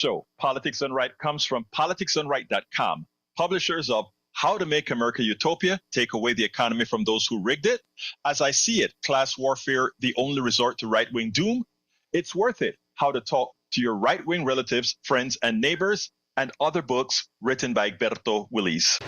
show, Politics Done Right, comes from politicsdoneright.com, publishers of How to Make America Utopia, Take Away the Economy from Those Who Rigged It, As I See It, Class Warfare, The Only Resort to Right-Wing Doom, It's Worth It, How to Talk to Your Right-Wing Relatives, Friends, and Neighbors, and other books written by Egberto Willis.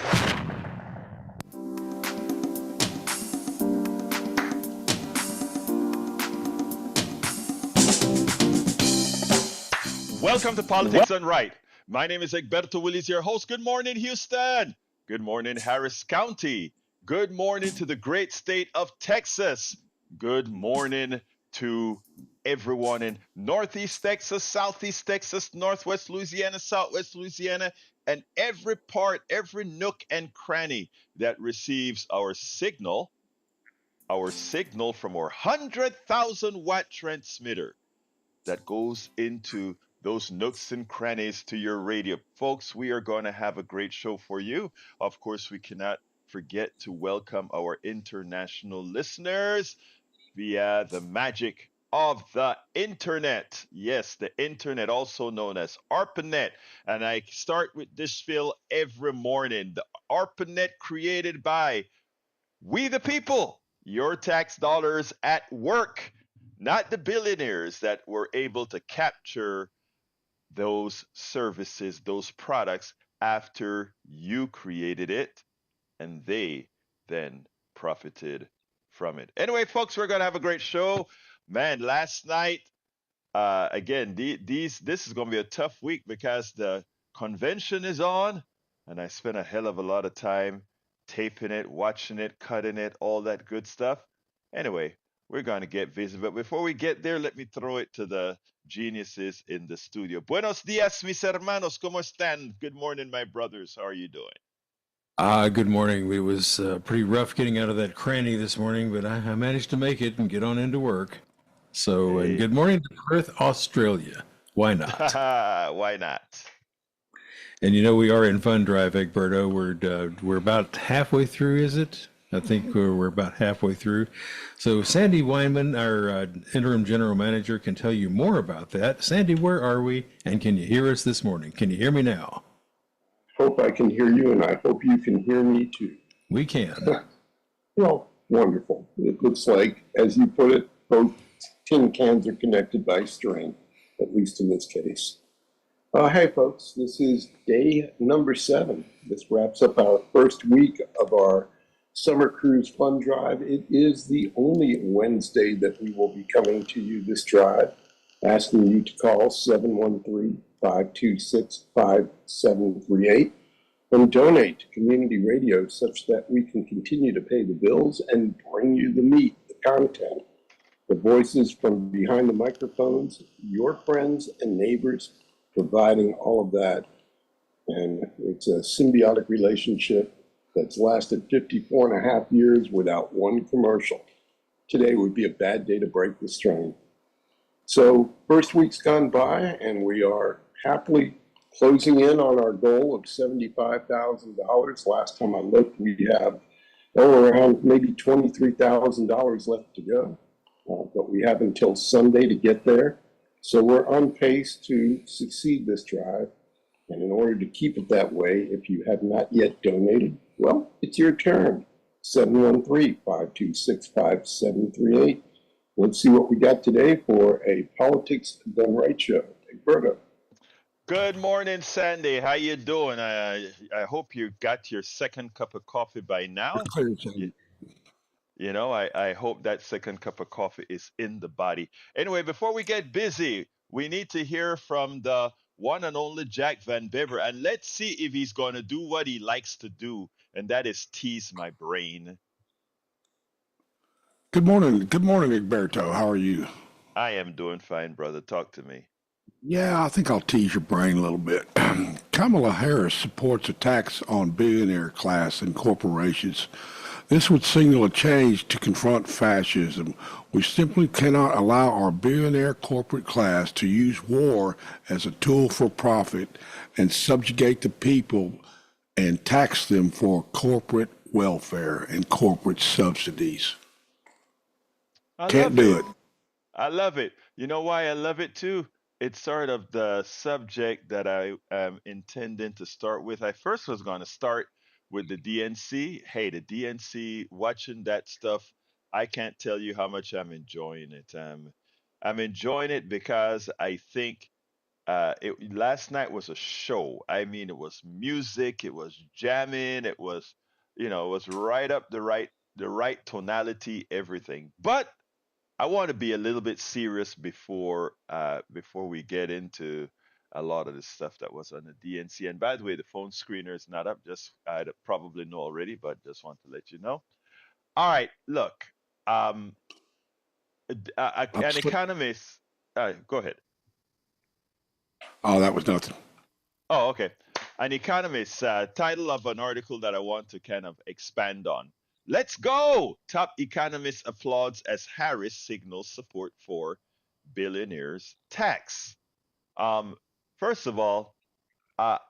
Welcome to Politics Done Right. My name is Egberto Willis, your host. Good morning, Houston. Good morning, Harris County. Good morning to the great state of Texas. Good morning to everyone in Northeast Texas, Southeast Texas, Northwest Louisiana, Southwest Louisiana, and every part, every nook and cranny that receives our signal from our 100,000 watt transmitter that goes into those nooks and crannies to your radio. Folks, we are going to have a great show for you. Of course, we cannot forget to welcome our international listeners via the magic of the internet. Yes, the internet, also known as ARPANET. And I start with this spiel every morning. The ARPANET created by we the people, your tax dollars at work, not the billionaires that were able to capture those services, those products after you created it, and they then profited from it. Anyway, folks, we're gonna have a great show. Man, last night, again, this is gonna be a tough week because the convention is on, and I spent a hell of a lot of time taping it, watching it, cutting it, all that good stuff. Anyway, we're going to get busy. But before we get there, let me throw it to the geniuses in the studio. Buenos dias, mis hermanos. ¿Cómo están? Good morning, my brothers. How are you doing? Good morning. It was pretty rough getting out of that cranny this morning, but I managed to make it and get on into work. So, and good morning to Perth, Australia. Why not? Why not? And you know, we are in Fund Drive, Egberto. We're about halfway through, is it? I think we're about halfway through. So Sandy Weinman, our interim general manager, can tell you more about that. Sandy, where are we? And can you hear us this morning? Can you hear me now? Hope I can hear you, and I hope you can hear me too. We can. Well, wonderful. It looks like, as you put it, both tin cans are connected by string, at least in this case. Hey, folks, this is day number 7. This wraps up our first week of our Summer Cruise Fund Drive. It is the only Wednesday that we will be coming to you this drive, asking you to call 713-526-5738 and donate to community radio such that we can continue to pay the bills and bring you the meat, the content, the voices from behind the microphones, your friends and neighbors, providing all of that. And it's a symbiotic relationship that's lasted 54 and a half years without one commercial. Today would be a bad day to break the strain. So first week's gone by, and we are happily closing in on our goal of $75,000. Last time I looked, we have around maybe $23,000 left to go. But we have until Sunday to get there. So we're on pace to succeed this drive. And in order to keep it that way, if you have not yet donated, well, it's your turn. 713-526-5738. Let's see what we got today for a Politics Done Right show. Egberto. Good morning, Sandy. How you doing? I hope you got your second cup of coffee by now. You know, I hope that second cup of coffee is in the body. Anyway, before we get busy, we need to hear from the one and only Jack Van Bever, and let's see if he's going to do what he likes to do, and that is tease my brain. Good morning, Egberto. How are you? I am doing fine, brother. Talk to me. Yeah, I think I'll tease your brain a little bit. Kamala Harris supports a tax on billionaire class and corporations. This would signal a change to confront fascism. We simply cannot allow our billionaire corporate class to use war as a tool for profit and subjugate the people and tax them for corporate welfare and corporate subsidies. Can't do it. I love it. You know why I love it too? it's sort of the subject that I am intending to start with. I first was going to start with the DNC. Hey, the DNC, watching that stuff, I can't tell you how much I'm enjoying it. I'm enjoying it because I think last night was a show. I mean, it was music, it was jamming, it was, it was right up the right tonality, everything. But I want to be a little bit serious before we get into a lot of the stuff that was on the DNC. And by the way, the phone screener is not up. Just I probably know already, but just want to let you know. All right, look, um, I'm an sli- economist. Go ahead. Oh, that was nothing. Oh, okay. An economist. Title of an article that I want to kind of expand on. Let's go. Top economist applauds as Harris signals support for billionaires tax. Um, First of all, I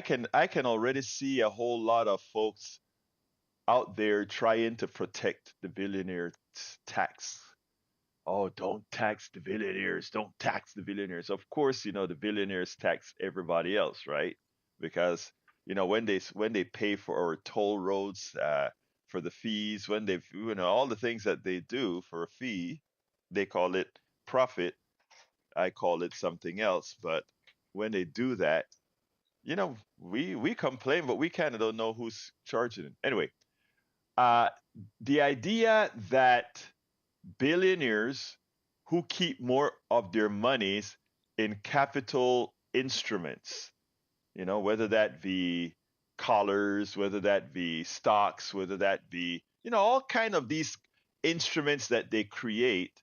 can already see a whole lot of folks out there trying to protect the billionaire tax. Oh, don't tax the billionaires. Don't tax the billionaires. Of course, the billionaires tax everybody else, right? Because when they pay for our toll roads, for the fees, when they all the things that they do for a fee, they call it profit. I call it something else. But when they do that, we complain, but we kind of don't know who's charging it. Anyway, uh, the idea that billionaires who keep more of their monies in capital instruments, whether that be collars, whether that be stocks, whether that be, all kind of these instruments that they create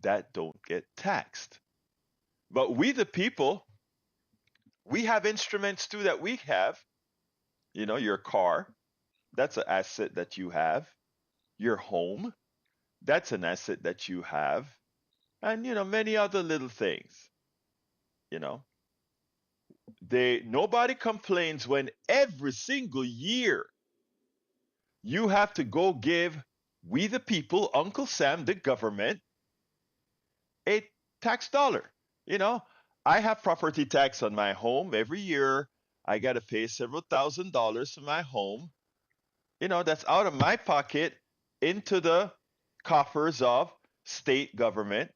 that don't get taxed. But we, the people, we have instruments too that we have. Your car, that's an asset that you have. Your home, that's an asset that you have. And many other little things. You know, nobody complains when every single year you have to go give we the people, Uncle Sam, the government, a tax dollar. You know, I have property tax on my home every year. I got to pay several $1,000s for my home. That's out of my pocket into the coffers of state government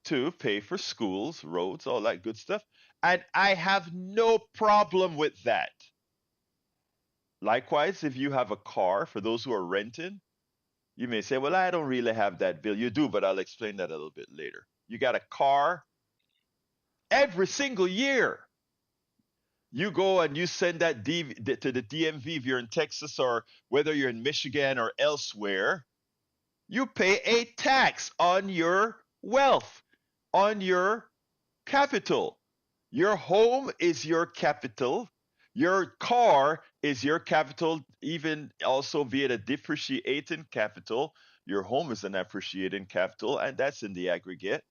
to pay for schools, roads, all that good stuff. And I have no problem with that. Likewise, if you have a car, for those who are renting, you may say, well, I don't really have that bill. You do, but I'll explain that a little bit later. You got a car every single year. You go and you send that to the DMV if you're in Texas or whether you're in Michigan or elsewhere. You pay a tax on your wealth, on your capital. Your home is your capital. Your car is your capital, even also via the depreciating capital. Your home is an appreciating capital, and that's in the aggregate.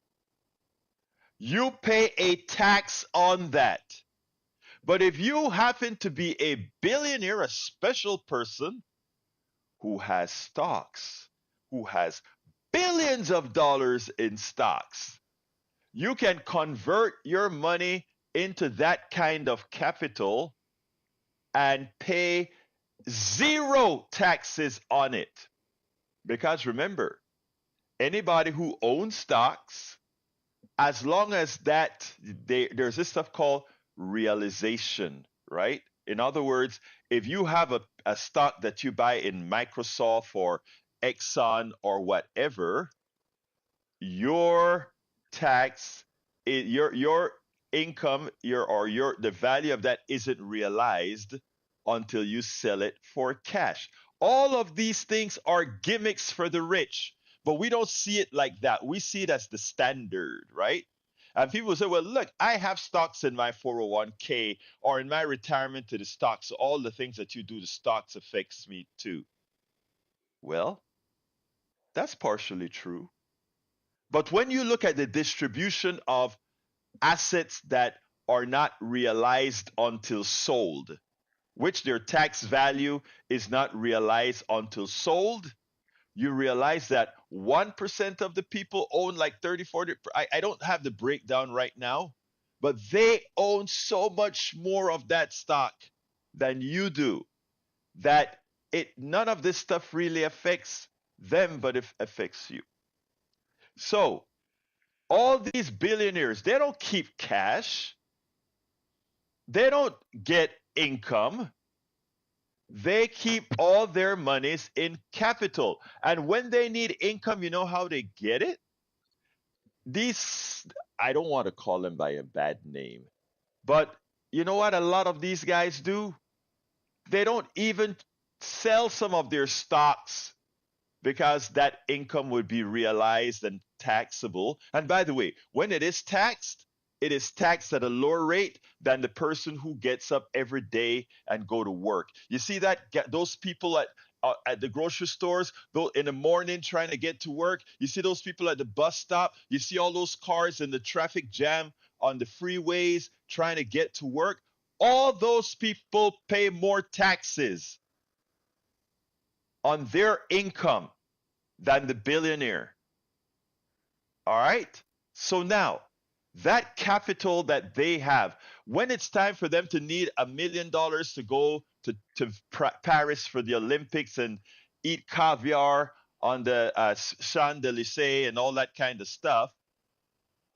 You pay a tax on that. But if you happen to be a billionaire, a special person who has stocks, who has billions of dollars in stocks, you can convert your money into that kind of capital and pay zero taxes on it. Because remember, anybody who owns stocks, as long as there's this stuff called realization, right? In other words, if you have a stock that you buy in Microsoft or Exxon or whatever, your tax, your income, the value of that isn't realized until you sell it for cash. All of these things are gimmicks for the rich, but we don't see it like that. We see it as the standard, right? And people say, well, look, I have stocks in my 401k or in my retirement to the stocks. So all the things that you do, the stocks affects me too. Well, that's partially true. But when you look at the distribution of assets that are not realized until sold, which their tax value is not realized until sold, you realize that 1% of the people own like 30, 40. I don't have the breakdown right now, but they own so much more of that stock than you do that none of this stuff really affects them, but it affects you. So all these billionaires, they don't keep cash. They don't get income. They keep all their monies in capital. And when they need income, you know how they get it? These, I don't want to call them by a bad name, but you know what a lot of these guys do? They don't even sell some of their stocks because that income would be realized and taxable. And by the way, when it is taxed at a lower rate than the person who gets up every day and go to work. You see that those people at the grocery stores, though in the morning trying to get to work. You see those people at the bus stop. You see all those cars in the traffic jam on the freeways trying to get to work. All those people pay more taxes on their income than the billionaire. All right? So now, that capital that they have, when it's time for them to need $1 million to go to Paris for the Olympics and eat caviar on the Champs-Élysées and all that kind of stuff,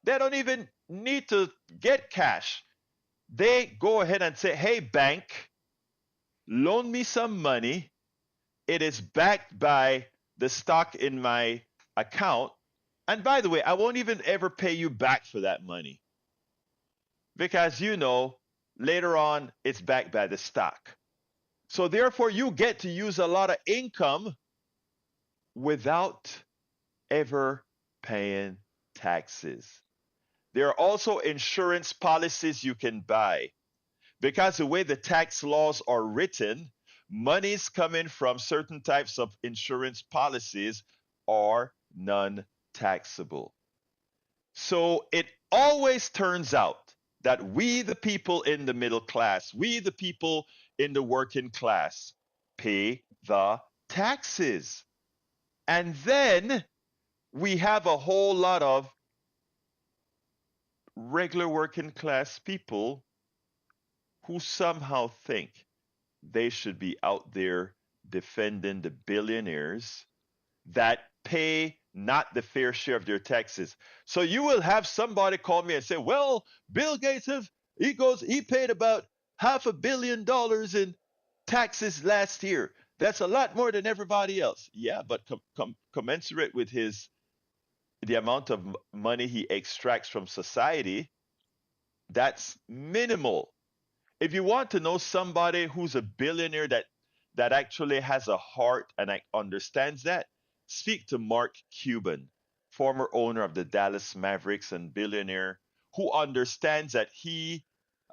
they don't even need to get cash. They go ahead and say, hey, bank, loan me some money. It is backed by the stock in my account. And by the way, I won't even ever pay you back for that money because later on it's backed by the stock. So therefore, you get to use a lot of income without ever paying taxes. There are also insurance policies you can buy because the way the tax laws are written, monies coming from certain types of insurance policies are non-taxable. So it always turns out that we, the people in the middle class, we, the people in the working class, pay the taxes. And then we have a whole lot of regular working class people who somehow think they should be out there defending the billionaires that pay not the fair share of their taxes. So you will have somebody call me and say, well, Bill Gates, he paid about $500 million in taxes last year. That's a lot more than everybody else. Yeah, but commensurate with the amount of money he extracts from society, that's minimal. If you want to know somebody who's a billionaire that actually has a heart and understands that, speak to Mark Cuban, former owner of the Dallas Mavericks and billionaire, who understands that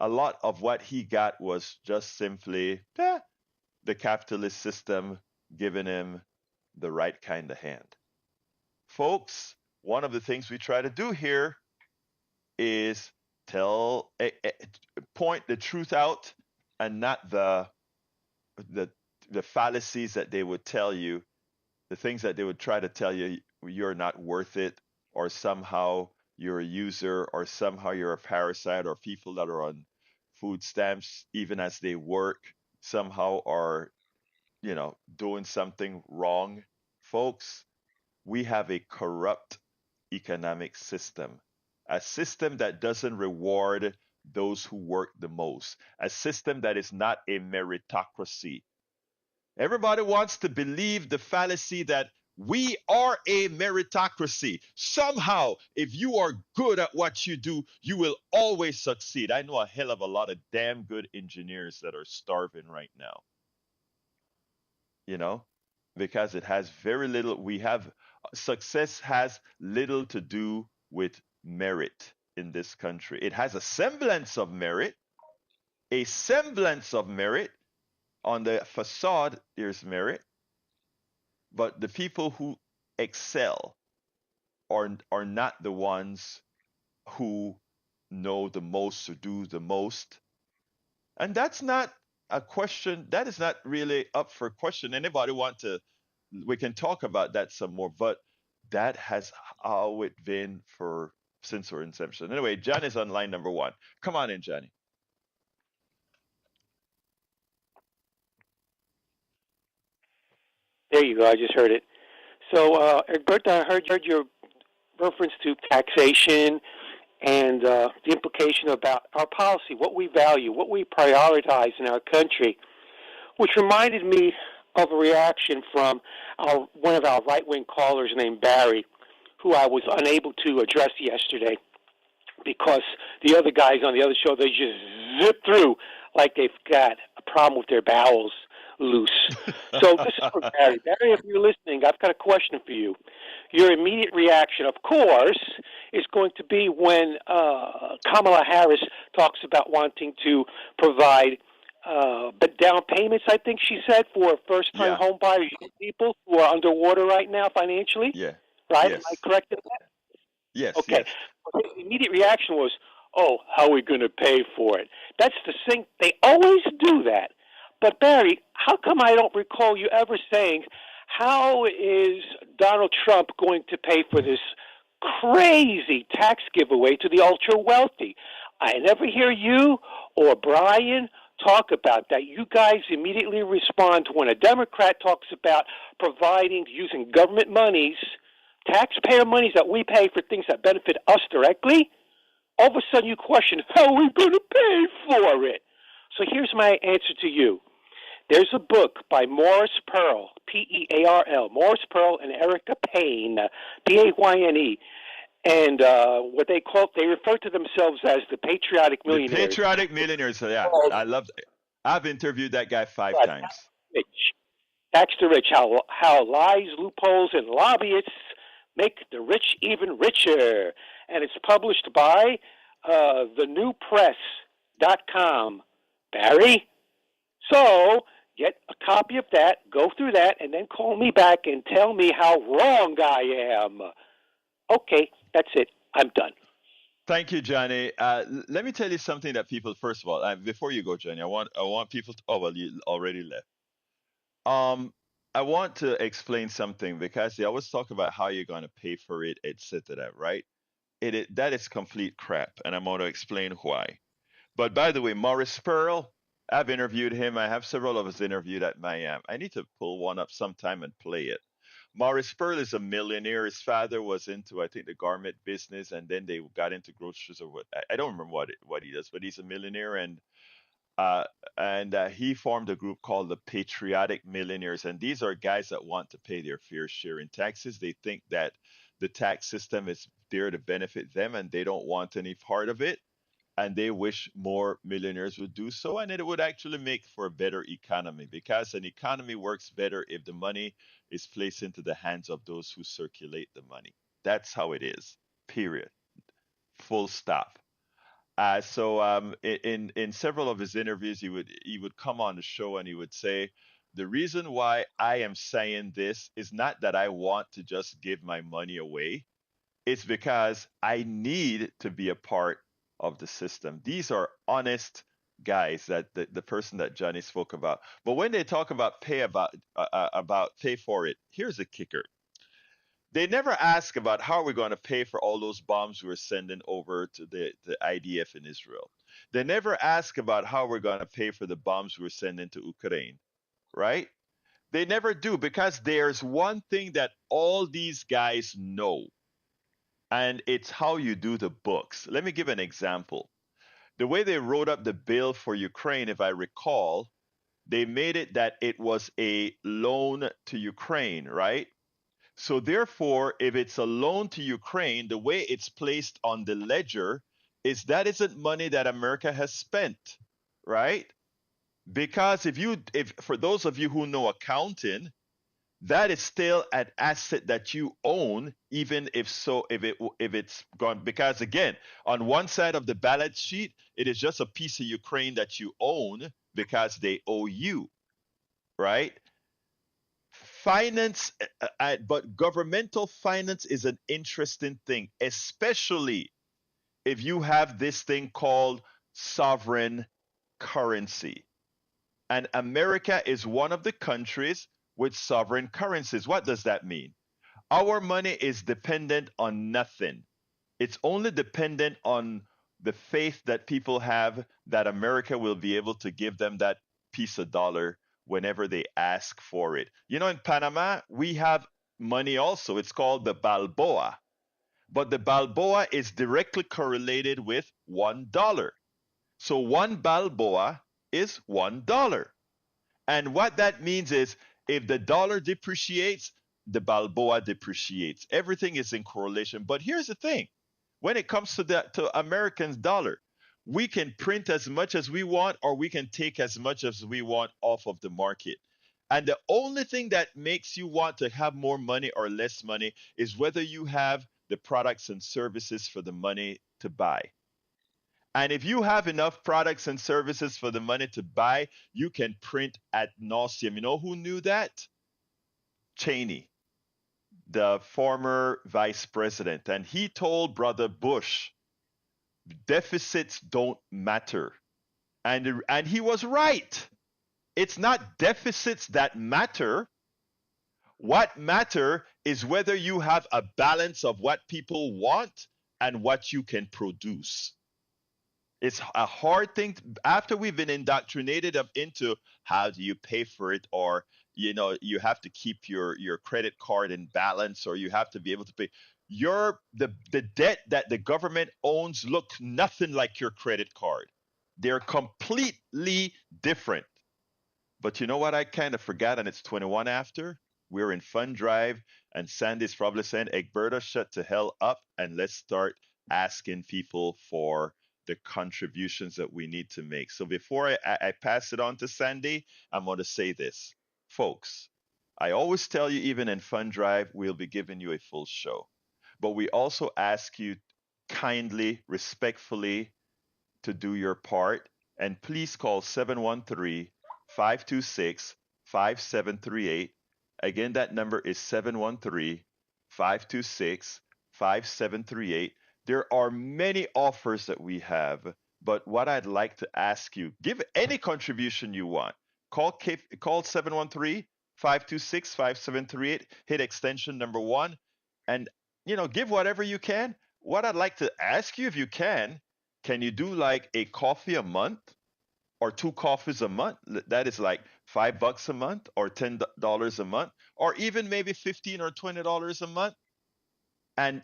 a lot of what he got was just simply the capitalist system giving him the right kind of hand. Folks, one of the things we try to do here is point the truth out and not the fallacies that they would tell you, the things that they would try to tell you you're not worth it, or somehow you're a user, or somehow you're a parasite, or people that are on food stamps even as they work somehow are doing something wrong. Folks, we have a corrupt economic system, a system that doesn't reward those who work the most, a system that is not a meritocracy. Everybody wants to believe the fallacy that we are a meritocracy. Somehow, if you are good at what you do, you will always succeed. I know a hell of a lot of damn good engineers that are starving right now. Because it has very little, success has little to do with merit in this country. It has a semblance of merit. On the facade, there's merit, but the people who excel are not the ones who know the most or do the most. And that's not a question, that is not really up for question. Anybody want to we can talk about that some more, but that has how it been for since our inception. Anyway, John is on line number one. Come on in, Johnny. There you go. I just heard it. So, Egberto, I heard your reference to taxation and the implication about our policy, what we value, what we prioritize in our country, which reminded me of a reaction from one of our right-wing callers named Barry, who I was unable to address yesterday because the other guys on the other show, they just zip through like they've got a problem with their bowels loose. So this is for Barry. Barry, if you're listening, I've got a question for you. Your immediate reaction, of course, is going to be when Kamala Harris talks about wanting to provide down payments, I think she said, for first-time Yeah. home buyers, people who are underwater right now financially. Yeah. Right? Am I Yes. correct in that? Yes. Okay. Yes. His immediate reaction was, "Oh, how are we going to pay for it?" That's the thing. They always do that. But Barry, how come I don't recall you ever saying, "How is Donald Trump going to pay for this crazy tax giveaway to the ultra wealthy?" I never hear you or Brian talk about that. You guys immediately respond when a Democrat talks about providing, using government monies, taxpayer monies that we pay for things that benefit us directly. All of a sudden you question, how are we going to pay for it? So here's my answer to you. There's a book by Morris Pearl, Pearl, Morris Pearl and Erica Payne, Payne, and what they refer to themselves as the patriotic The millionaires. patriotic millionaires. Yeah, Called I love. I've interviewed that guy 5 times. Rich. Tax the rich, how lies, loopholes, and lobbyists make the rich even richer. And it's published by thenewpress.com. Barry? So get a copy of that, go through that, and then call me back and tell me how wrong I am. Okay, that's it. I'm done. Thank you, Johnny. Let me tell you something that people. First of all, before you go, Johnny, I want people to. Oh well, you already left. Um, I want to explain something because they always talk about how you're going to pay for it, etc. Right? That is complete crap, and I'm going to explain why. But by the way, Morris Pearl, I've interviewed him. I have several of us interviewed at Miami. I need to pull one up sometime and play it. Morris Pearl is a millionaire. His father was into, I think, the garment business, and then they got into groceries or what. I don't remember what he does, but he's a millionaire, uh, and he formed a group called the Patriotic Millionaires, and these are guys that want to pay their fair share in taxes. They think that the tax system is there to benefit them, and they don't want any part of it, and they wish more millionaires would do so, and it would actually make for a better economy because an economy works better if the money is placed into the hands of those who circulate the money. That's how it is. Period. Full stop. In several of his interviews, he would come on the show and he would say, the reason why I am saying this is not that I want to just give my money away. It's because I need to be a part of the system. These are honest guys that the person that Johnny spoke about. But when they talk about about pay for it, here's the kicker. They never ask about how we're going to pay for all those bombs we're sending over to the IDF in Israel. They never ask about how we're going to pay for the bombs we're sending to Ukraine, right? They never do because there's one thing that all these guys know, and it's how you do the books. Let me give an example. The way they wrote up the bill for Ukraine, if I recall, they made it that it was a loan to Ukraine, right? So therefore, if it's a loan to Ukraine, the way it's placed on the ledger is that isn't money that America has spent, right? Because if for those of you who know accounting, that is still an asset that you own, even if it's gone. Because again, on one side of the balance sheet, it is just a piece of Ukraine that you own because they owe you, right? Finance, but governmental finance is an interesting thing, especially if you have this thing called sovereign currency. And America is one of the countries with sovereign currencies. What does that mean? Our money is dependent on nothing. It's only dependent on the faith that people have that America will be able to give them that piece of dollar whenever they ask for it. You know, in Panama, we have money also. It's called the Balboa. But the Balboa is directly correlated with $1. So one Balboa is $1. And what that means is if the dollar depreciates, the Balboa depreciates. Everything is in correlation. But here's the thing. When it comes to Americans' dollar, we can print as much as we want or we can take as much as we want off of the market. And the only thing that makes you want to have more money or less money is whether you have the products and services for the money to buy. And if you have enough products and services for the money to buy, you can print ad nauseum. You know who knew that? Cheney, the former vice president. And he told Brother Bush, deficits don't matter. And he was right. It's not deficits that matter. What matter is whether you have a balance of what people want and what you can produce. It's a hard thing after we've been indoctrinated into how do you pay for it, or you have to keep your credit card in balance, or you have to be able to pay the debt that the government owns look nothing like your credit card. They're completely different. But you know what I kind of forgot, and it's 21 after? We're in fund drive, and Sandy's probably saying, Egberto, shut the hell up, and let's start asking people for the contributions that we need to make. So before I pass it on to Sandy, I'm going to say this. Folks, I always tell you, even in fund drive, we'll be giving you a full show. But we also ask you kindly, respectfully, to do your part. And please call 713-526-5738. Again, that number is 713-526-5738. There are many offers that we have, but what I'd like to ask you, give any contribution you want. Call 713-526-5738, hit extension number 1, and give whatever you can. What I'd like to ask you, if you can you do like a coffee a month or 2 coffees a month? That is like $5 a month or $10 a month, or even maybe $15 or $20 a month. And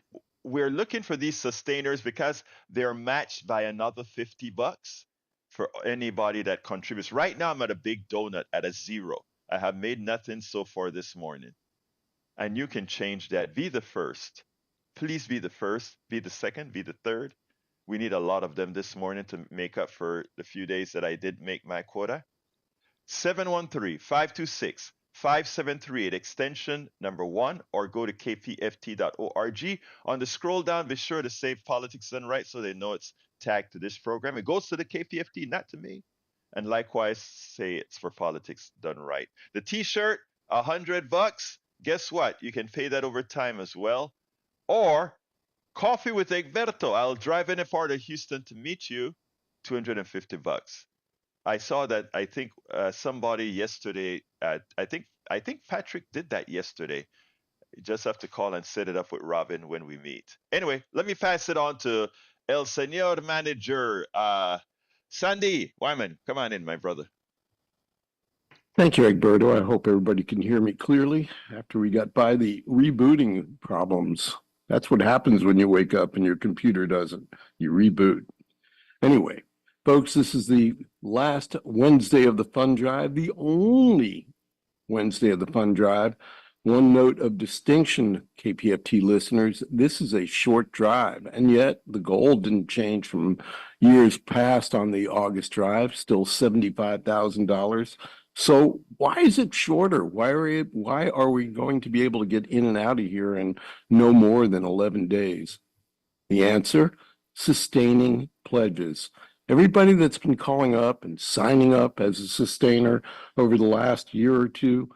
we're looking for these sustainers because they're matched by another $50 for anybody that contributes. Right now, I'm at a big donut at a 0. I have made nothing so far this morning. And you can change that. Be the first. Please be the first. Be the second. Be the third. We need a lot of them this morning to make up for the few days that I did make my quota. 713-526-5738, extension number 1, or go to kpft.org. On the scroll down, be sure to save Politics Done Right so they know it's tagged to this program. It goes to the KPFT, not to me. And likewise, say it's for Politics Done Right. The t-shirt, $100. Guess what? You can pay that over time as well. Or Coffee with Egberto. I'll drive any part of Houston to meet you, $250. I saw that. I think somebody yesterday. I think Patrick did that yesterday. You just have to call and set it up with Robin when we meet. Anyway, let me pass it on to El Señor Manager, Sandy Wyman. Come on in, my brother. Thank you, Egberto. I hope everybody can hear me clearly after we got by the rebooting problems. That's what happens when you wake up and your computer doesn't. You reboot. Anyway, folks, this is the last Wednesday of the fund drive, the only Wednesday of the fund drive. One note of distinction, KPFT listeners, this is a short drive, and yet the goal didn't change from years past on the August drive, still $75,000. So why is it shorter? Why are we going to be able to get in and out of here in no more than 11 days? The answer, sustaining pledges. Everybody that's been calling up and signing up as a sustainer over the last year or two,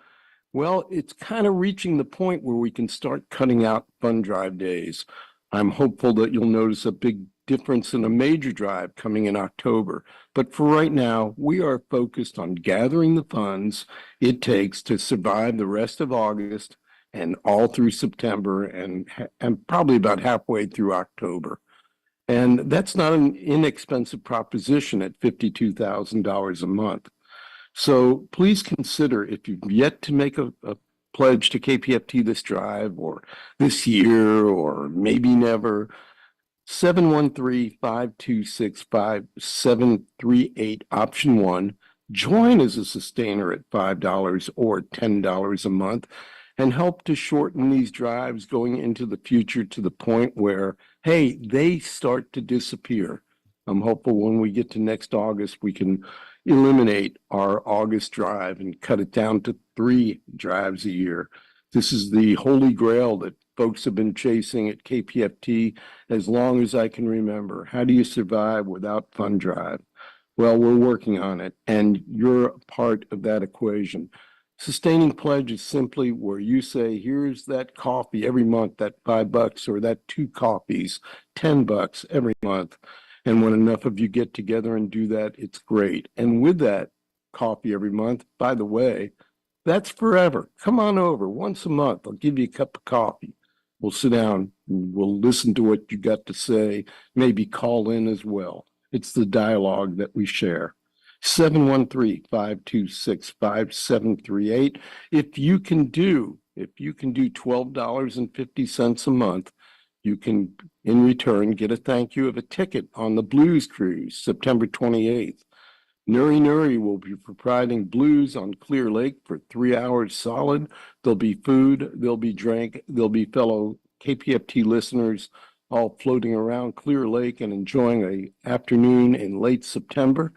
well, it's kind of reaching the point where we can start cutting out fund drive days. I'm hopeful that you'll notice a big difference in a major drive coming in October. But for right now, we are focused on gathering the funds it takes to survive the rest of August and all through September and probably about halfway through October. And that's not an inexpensive proposition at $52,000 a month. So please consider, if you've yet to make a pledge to KPFT this drive or this year or maybe never, 713-526-5738, option 1. Join as a sustainer at $5 or $10 a month and help to shorten these drives going into the future to the point where, hey, they start to disappear. I'm hopeful when we get to next August, we can eliminate our August drive and cut it down to 3 drives a year. This is the holy grail that folks have been chasing at KPFT as long as I can remember. How do you survive without Fund Drive? Well, we're working on it, and you're part of that equation. Sustaining pledge is simply where you say, here's that coffee every month, that $5, or that 2 coffees, $10 every month. And when enough of you get together and do that, it's great. And with that coffee every month, by the way, that's forever. Come on over once a month. I'll give you a cup of coffee. We'll sit down and we'll listen to what you got to say, maybe call in as well. It's the dialogue that we share. 713-526-5738. If you can do $12.50 a month, you can, in return, get a thank you of a ticket on the Blues Cruise, September 28th. Nuri will be providing blues on Clear Lake for 3 hours solid. There'll be food, there'll be drink, there'll be fellow KPFT listeners all floating around Clear Lake and enjoying an afternoon in late September.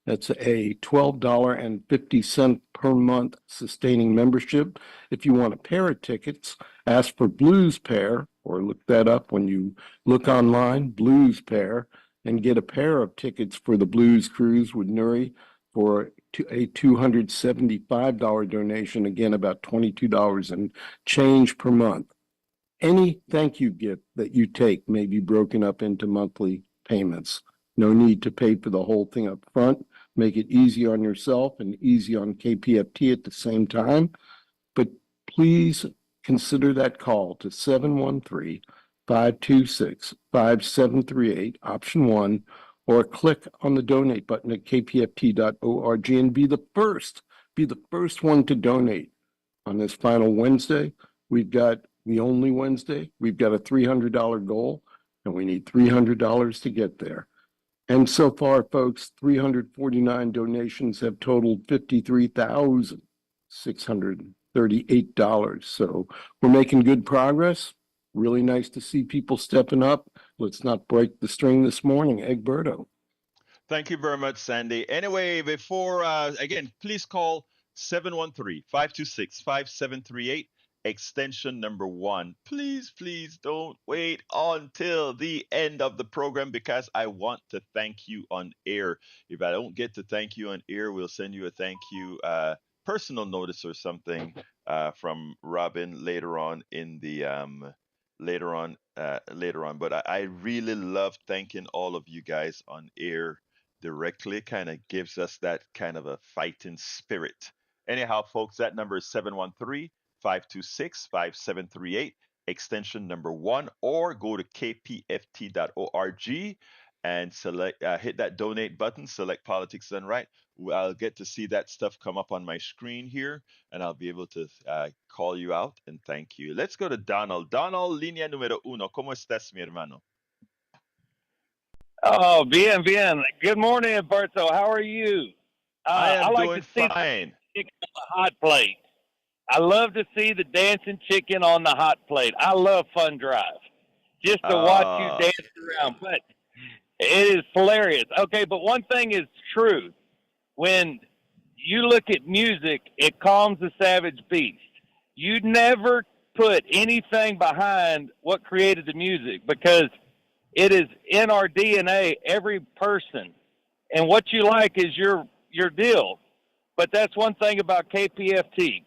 That's a $12.50 per month sustaining membership. If you want a pair of tickets, ask for Blues Pair, or look that up when you look online, Blues Pair, and get a pair of tickets for the Blues Cruise with Nuri for a $275 donation, again, about $22 and change per month. Any thank you gift that you take may be broken up into monthly payments. No need to pay for the whole thing up front. Make it easy on yourself and easy on KPFT at the same time. But please consider that call to 713-526-5738, option 1, or click on the donate button at kpft.org and be the first one to donate on this final Wednesday. We've got the only Wednesday. We've got a $300 goal, and we need $300 to get there. And so far, folks, 349 donations have totaled $53,638. So we're making good progress. Really nice to see people stepping up. Let's not break the string this morning. Egberto. Thank you very much, Sandy. Anyway, before, again, please call 713-526-5738. Extension number 1. Please don't wait until the end of the program because I want to thank you on air. If I don't get to thank you on air, we'll send you a thank you personal notice or something from Robin later on in the later on. But I really love thanking all of you guys on air directly. Kind of gives us that kind of a fighting spirit. Anyhow, folks, that number is 713-526-5738, extension number 1, or go to kpft.org and select, hit that donate button, select Politics Done Right. I'll get to see that stuff come up on my screen here, and I'll be able to call you out and thank you. Let's go to Donald. Donald, línea número 1. ¿Cómo estás, mi hermano? Oh, bien. Good morning, Alberto. How are you? I am like doing to see fine. the chicken on the hot plate. I love to see the dancing chicken on the hot plate. I love Fun Drive. Just to watch you dance around. But it is hilarious. Okay, but one thing is true. When you look at music, it calms the savage beast. You never put anything behind what created the music because it is in our DNA, every person. And what you like is your deal. But that's one thing about KPFT.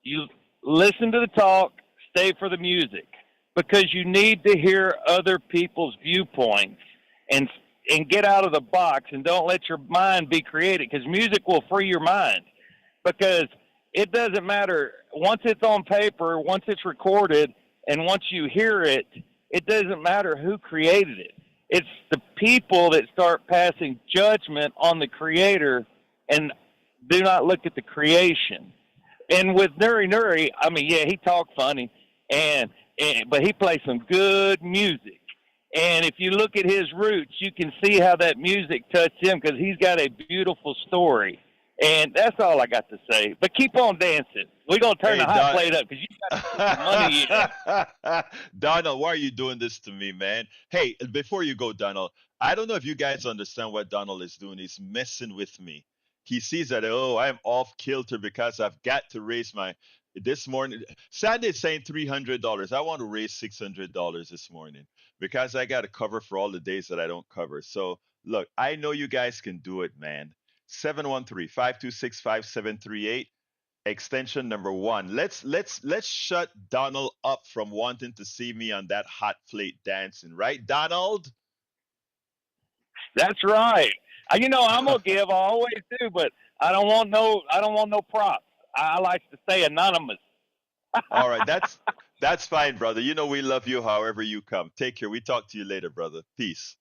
You listen to the talk, stay for the music, because you need to hear other people's viewpoints. and get out of the box and don't let your mind be creative, because music will free your mind. Because it doesn't matter once it's on paper, once it's recorded, and once you hear it, it doesn't matter who created it. It's the people that start passing judgment on the creator and do not look at the creation. And with Nuri, I mean, yeah, he talked funny, but he plays some good music. And if you look at his roots, you can see how that music touched him, because he's got a beautiful story. And that's all I got to say. But keep on dancing. We're going to turn the hot plate up, because you got to put some money in. Donald, why are you doing this to me, man? Hey, before you go, Donald, I don't know if you guys understand what Donald is doing. He's messing with me. He sees that, oh, I'm off kilter because I've got to raise my, this morning, Sandy is saying $300. I want to raise $600 this morning because I got to cover for all the days that I don't cover. So look, I know you guys can do it, man. 713-526-5738, extension number 1. Let's shut Donald up from wanting to see me on that hot plate dancing, right, Donald? That's right. You know, I'm gonna give, I always do, but I don't want no props. I like to stay anonymous. All right, that's fine, brother. You know we love you however you come. Take care. We talk to you later, brother. Peace.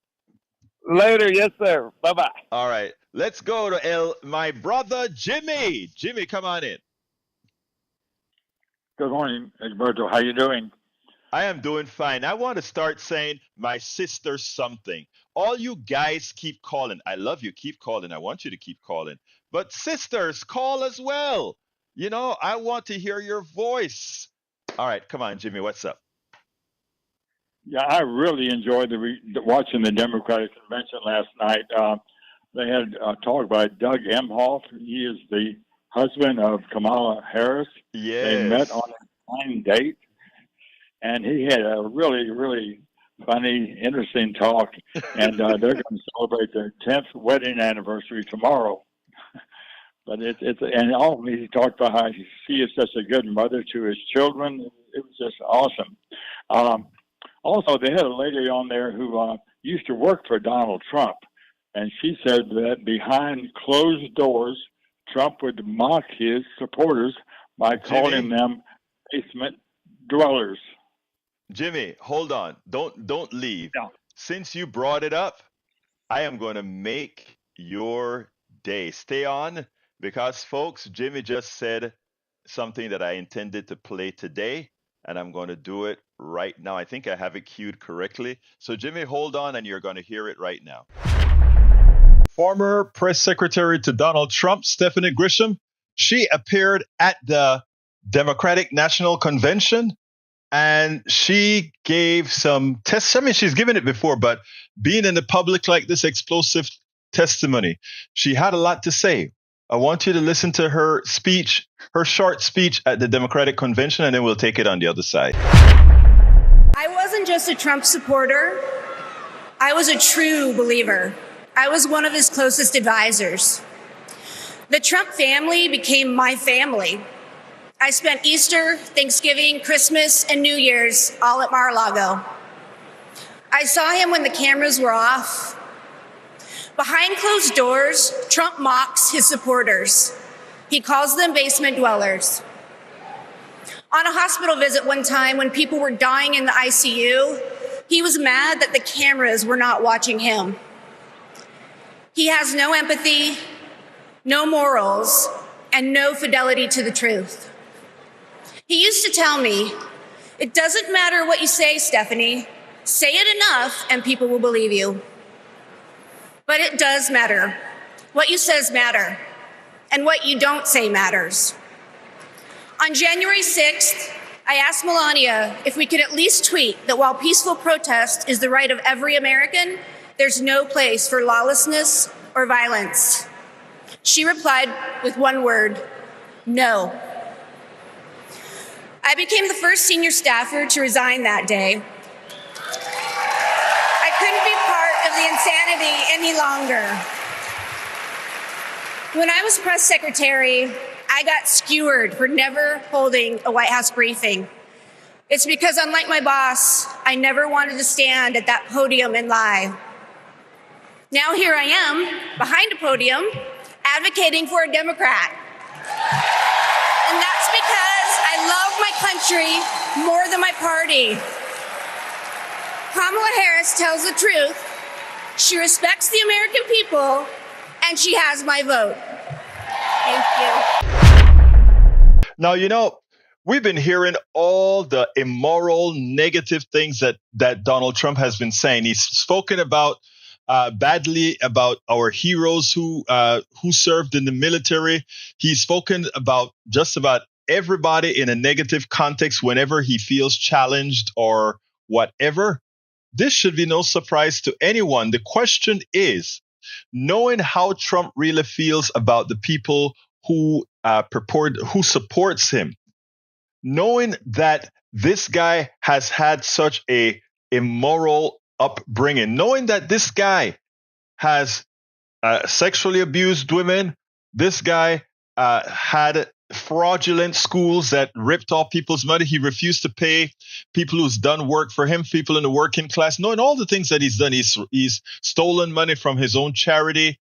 Later, yes, sir. Bye-bye. All right, let's go to my brother Jimmy. Jimmy, come on in. Good morning, Egberto. How you doing? I am doing fine. I want to start saying my sister something. All you guys keep calling. I love you. Keep calling. I want you to keep calling. But sisters, call as well. You know, I want to hear your voice. All right, come on, Jimmy. What's up? Yeah, I really enjoyed watching the Democratic convention last night. They had a talk by Doug Emhoff. He is the husband of Kamala Harris. Yes. They met on a blind date, and he had a really, really funny, interesting talk. And they're going to celebrate their 10th wedding anniversary tomorrow. But and all he talked about how she is such a good mother to his children. It was just awesome. Also, they had a lady on there who used to work for Donald Trump, and she said that behind closed doors, Trump would mock his supporters by calling them basement dwellers. Jimmy, hold on. Don't leave. No. Since you brought it up, I am going to make your day. Stay on, because folks, Jimmy just said something that I intended to play today, and I'm going to do it right now. I think I have it queued correctly. So Jimmy, hold on, and you're going to hear it right now. Former press secretary to Donald Trump, Stephanie Grisham, she appeared at the Democratic National Convention, and she gave some tests. I mean, she's given it before, but being in the public like this, explosive testimony, she had a lot to say. I want you to listen to her speech, her short speech at the Democratic Convention, and then we'll take it on the other side. I wasn't just a Trump supporter. I was a true believer. I was one of his closest advisors. The Trump family became my family. I spent Easter, Thanksgiving, Christmas, and New Year's all at Mar-a-Lago. I saw him when the cameras were off. Behind closed doors, Trump mocks his supporters. He calls them basement dwellers. On a hospital visit one time when people were dying in the ICU, he was mad that the cameras were not watching him. He has no empathy, no morals, and no fidelity to the truth. He used to tell me, "It doesn't matter what you say, Stephanie. Say it enough and people will believe you." But it does matter. What you says matter, and what you don't say matters. On January 6th, I asked Melania if we could at least tweet that while peaceful protest is the right of every American, there's no place for lawlessness or violence. She replied with one word: no. I became the first senior staffer to resign that day. I couldn't be part of the insanity any longer. When I was press secretary, I got skewered for never holding a White House briefing. It's because, unlike my boss, I never wanted to stand at that podium and lie. Now here I am, behind a podium, advocating for a Democrat. And that's because I love my country more than my party. Kamala Harris tells the truth. She respects the American people, and she has my vote. Thank you. Now, we've been hearing all the immoral, negative things that Donald Trump has been saying. He's spoken about badly about our heroes who served in the military. He's spoken about just about everybody in a negative context whenever he feels challenged or whatever. This should be no surprise to anyone. The question is, knowing how Trump really feels about the people who supports him, knowing that this guy has had such a immoral upbringing, knowing that this guy has sexually abused women, this guy had fraudulent schools that ripped off people's money. He refused to pay people who's done work for him, people in the working class, knowing all the things that he's done. He's stolen money from his own charity.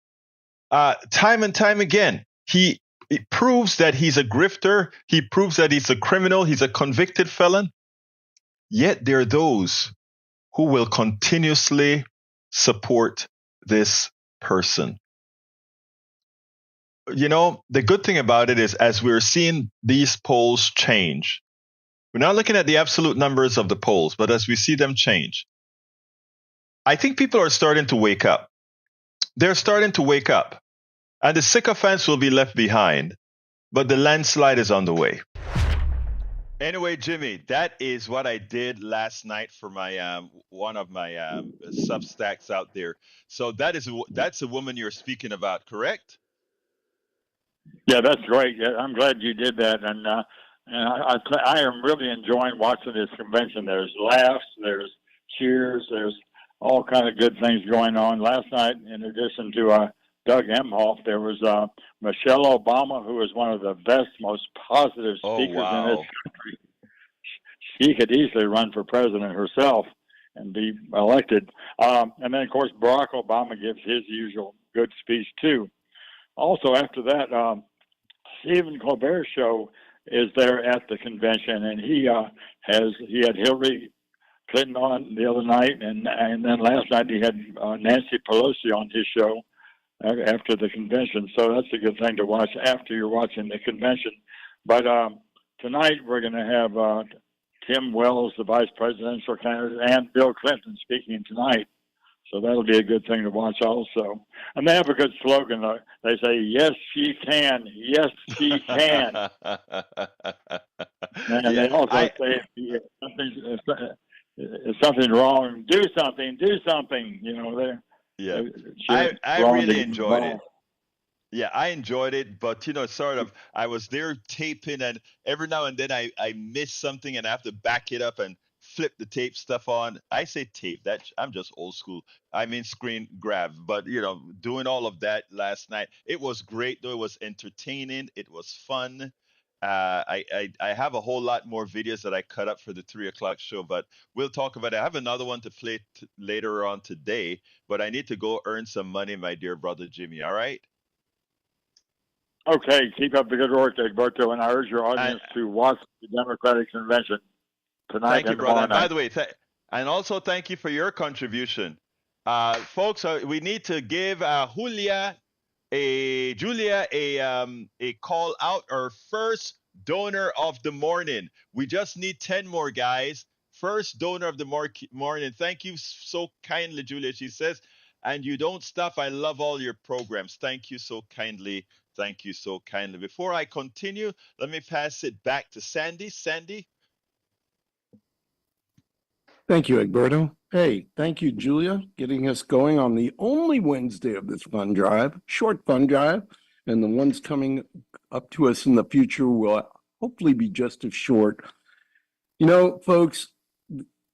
Time and time again, it proves that he's a grifter. He proves that he's a criminal. He's a convicted felon. Yet there are those who will continuously support this person. The good thing about it is, as we're seeing these polls change, we're not looking at the absolute numbers of the polls, but as we see them change, I think people are starting to wake up. They're starting to wake up. And the sycophants will be left behind, but the landslide is on the way. Anyway, Jimmy, that is what I did last night for my one of my Substacks out there. So that's a woman you're speaking about, correct? Yeah, that's great. Yeah, I'm glad you did that, and I am really enjoying watching this convention. There's laughs, there's cheers, there's all kind of good things going on. Last night, in addition to Doug Emhoff, there was Michelle Obama, who is one of the best, most positive speakers in this country. She could easily run for president herself and be elected. And then, of course, Barack Obama gives his usual good speech, too. Also, after that, Stephen Colbert's show is there at the convention, and he had Hillary Clinton on the other night, and then last night he had Nancy Pelosi on his show after the convention. So that's a good thing to watch after you're watching the convention. But tonight we're going to have Tim Wells, the vice presidential candidate, and Bill Clinton speaking tonight. So that'll be a good thing to watch also. And they have a good slogan. They say, "Yes, she can. Yes, she can." And they also say, if something's wrong, do something, do something. I really enjoyed it. Yeah, I enjoyed it, but I was there taping, and every now and then I miss something and I have to back it up and flip the tape stuff on. I say tape, that I'm just old school. I mean screen grab, but doing all of that last night, it was great though. It was entertaining. It was fun. I have a whole lot more videos that I cut up for the 3 o'clock show, but we'll talk about it. I have another one to play later on today, but I need to go earn some money, my dear brother Jimmy. All right. Okay, keep up the good work, Egberto, and I urge your audience to watch the Democratic Convention tonight. Thank you, brother. And by the way, and also thank you for your contribution. Folks, we need to give Julia a call out, our first donor of the morning. We just need 10 more, guys. First donor of the morning. Thank you so kindly, Julia. She says, and you don't stop. I love all your programs. Thank you so kindly. Thank you so kindly. Before I continue, let me pass it back to Sandy. Sandy. Thank you, Egberto. Hey, thank you, Julia, getting us going on the only Wednesday of this fund drive, short fund drive, and the ones coming up to us in the future will hopefully be just as short. Folks,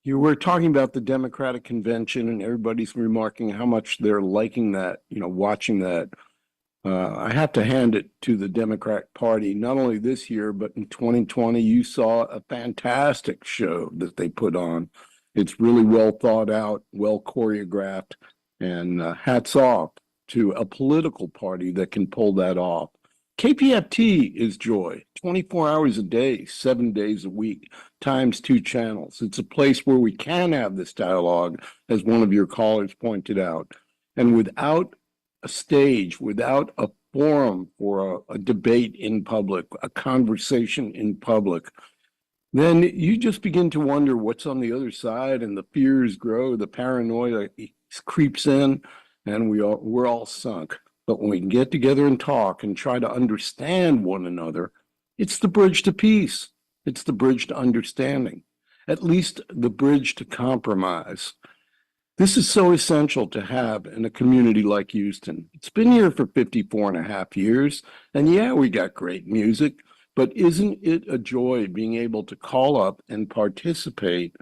you were talking about the Democratic Convention, and everybody's remarking how much they're liking that, watching that. I have to hand it to the Democrat Party, not only this year, but in 2020, you saw a fantastic show that they put on. It's really well thought out, well choreographed, And hats off to a political party that can pull that off. KPFT is joy, 24 hours a day, 7 days a week, times 2 channels. It's a place where we can have this dialogue, as one of your callers pointed out. And without a stage, without a forum for a debate in public, a conversation in public, then you just begin to wonder what's on the other side, and the fears grow, the paranoia creeps in, and we're all sunk. But when we can get together and talk and try to understand one another, it's the bridge to peace. It's the bridge to understanding, at least the bridge to compromise. This is so essential to have in a community like Houston. It's been here for 54 and a half years, and yeah, we got great music, but isn't it a joy being able to call up and participate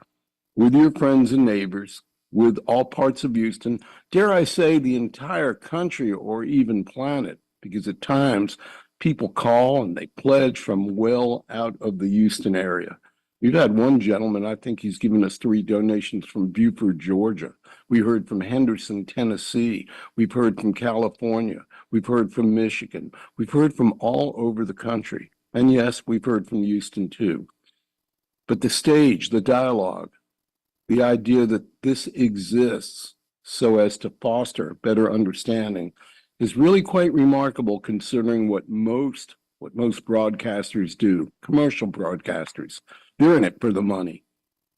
with your friends and neighbors, with all parts of Houston, dare I say the entire country or even planet, because at times people call and they pledge from well out of the Houston area. We've had one gentleman, I think he's given us 3 donations from Beaufort, Georgia. We heard from Henderson, Tennessee. We've heard from California. We've heard from Michigan. We've heard from all over the country. And yes, we've heard from Houston too. But the stage, the dialogue, the idea that this exists so as to foster better understanding is really quite remarkable, considering what most broadcasters do, commercial broadcasters. They're in it for the money.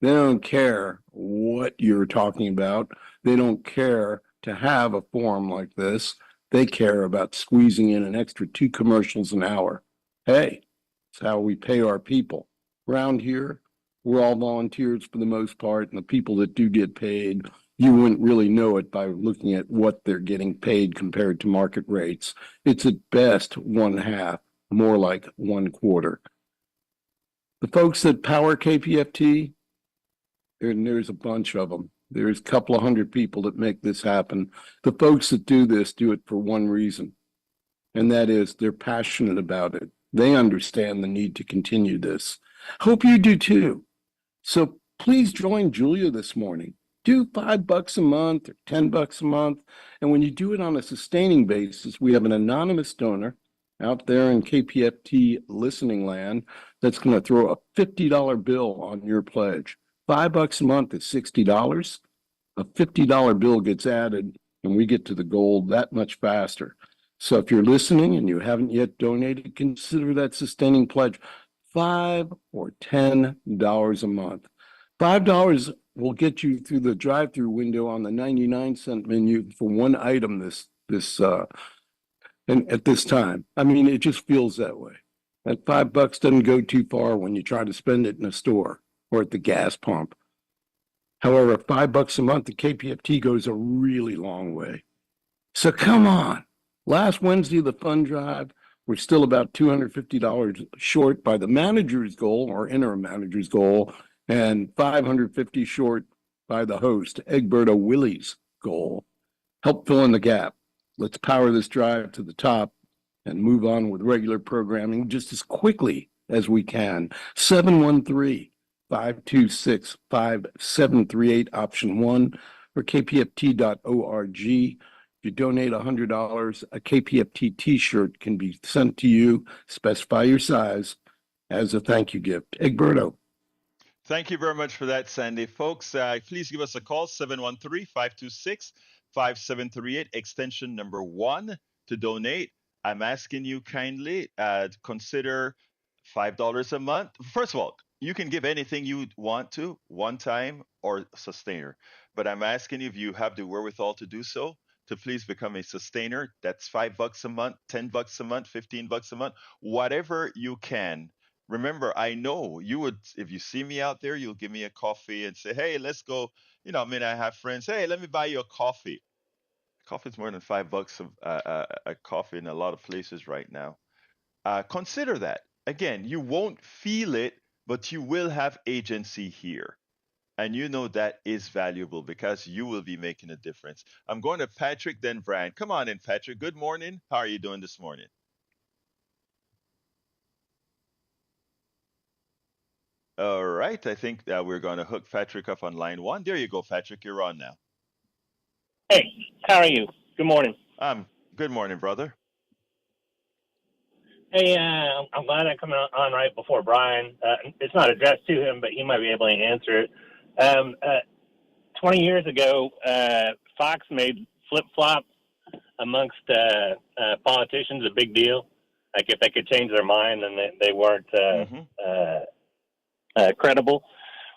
They don't care what you're talking about. They don't care to have a forum like this. They care about squeezing in an extra 2 commercials an hour. Hey, it's how we pay our people. Around here, we're all volunteers for the most part, and the people that do get paid, you wouldn't really know it by looking at what they're getting paid compared to market rates. It's at best 1/2, more like 1/4. The folks that power KPFT, there's a bunch of them. There's a couple of hundred people that make this happen. The folks that do this do it for one reason, and that is they're passionate about it. They understand the need to continue this. Hope you do too. So please join Julia this morning. Do $5 a month or $10 a month. And when you do it on a sustaining basis, we have an anonymous donor out there in KPFT listening land that's going to throw a $50 bill on your pledge. $5 a month is $60. A $50 bill gets added, and we get to the goal that much faster. So if you're listening and you haven't yet donated, consider that sustaining pledge. $5 or $10 a month. $5 will get you through the drive-through window on the 99-cent menu for one item and at this time. I mean, it just feels that way. That $5 doesn't go too far when you try to spend it in a store or at the gas pump. However, $5 a month at KPFT goes a really long way. So come on. Last Wednesday, the fund drive, we're still about $250 short by the manager's goal or interim manager's goal, and $550 short by the host, Egberto Willie's goal. Help fill in the gap. Let's power this drive to the top and move on with regular programming just as quickly as we can. 713-526-5738, option 1, or kpft.org. If you donate $100, a KPFT t-shirt can be sent to you. Specify your size as a thank you gift. Egberto. Thank you very much for that, Sandy. Folks, please give us a call, 713-526-5738, extension number 1 to donate. I'm asking you kindly consider $5 a month. First of all, you can give anything you want to, one time or sustainer. But I'm asking you, if you have the wherewithal to do so, to please become a sustainer. That's $5 a month, $10 a month, $15 a month, whatever you can. Remember, I know you would, if you see me out there, you'll give me a coffee and say, hey, let's go. I mean, I have friends, hey, let me buy you a coffee. Coffee is more than $5 a coffee in a lot of places right now. Consider that. Again, you won't feel it, but you will have agency here. And that is valuable because you will be making a difference. I'm going to Patrick, then Brian. Come on in, Patrick. Good morning. How are you doing this morning? All right. I think we're going to hook Patrick up on line 1. There you go, Patrick. You're on now. Hey, how are you? Good morning. Good morning, brother. Hey, I'm glad I come on right before Brian. It's not addressed to him, but he might be able to answer it. Um, uh, 20 years ago, Fox made flip-flop amongst politicians a big deal. Like if they could change their mind, then they weren't Hmm. credible,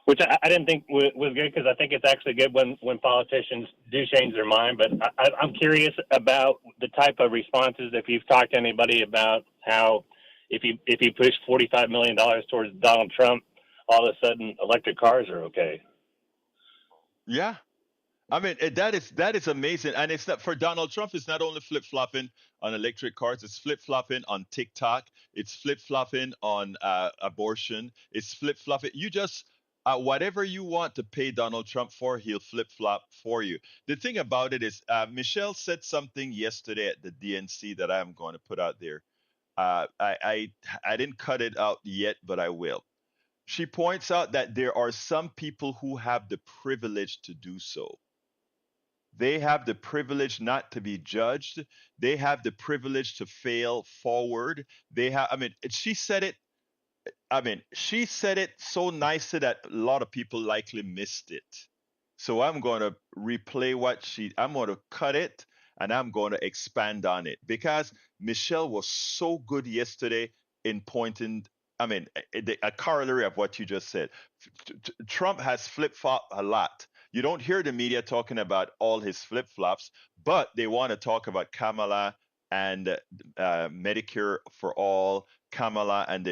which I didn't think was good because I think it's actually good when politicians do change their mind. But I'm curious about the type of responses. If you've talked to anybody about how if you push $45 million towards Donald Trump, all of a sudden electric cars are okay. Yeah. I mean, that is amazing, and it's not for Donald Trump. It's not only flip flopping on electric cars; it's flip flopping on TikTok. It's flip flopping on abortion. It's flip flopping. You just whatever you want to pay Donald Trump for, he'll flip flop for you. The thing about it is, Michelle said something yesterday at the DNC that I'm going to put out there. I didn't cut it out yet, but I will. She points out that there are some people who have the privilege to do so. They have the privilege not to be judged. They have the privilege to fail forward. I mean, she said it so nicely that a lot of people likely missed it. So I'm going to cut it and I'm going to expand on it because Michelle was so good yesterday in pointing, a corollary of what you just said. Trump has flip flopped a lot. You don't hear the media talking about all his flip flops, but they want to talk about Kamala and Medicare for all, Kamala and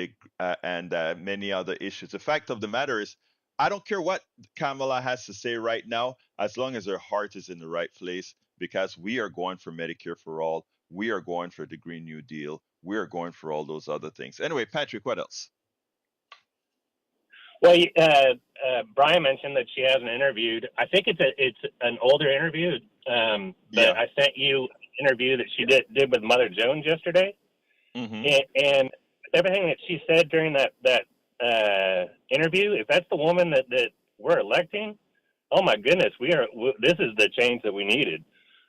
many other issues. The fact of the matter is, I don't care what Kamala has to say right now, as long as her heart is in the right place, because we are going for Medicare for all. We are going for the Green New Deal. We are going for all those other things. Anyway, Patrick, what else? Well, Brian mentioned that she hasn't interviewed. I think it's an older interview, but Yeah. I sent you an interview that she did with Mother Jones yesterday, Mm-hmm. and everything that she said during that interview. If that's the woman that we're electing, oh my goodness, this is the change that we needed.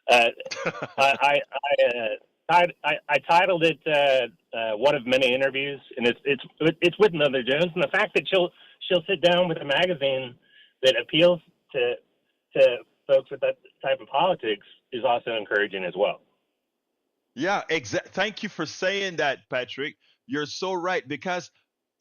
Uh, I titled it "One of Many Interviews," and it's with Mother Jones, and the fact that she'll sit down with a magazine that appeals to folks with that type of politics is also encouraging as well. Yeah, Thank you for saying that, Patrick. You're so right because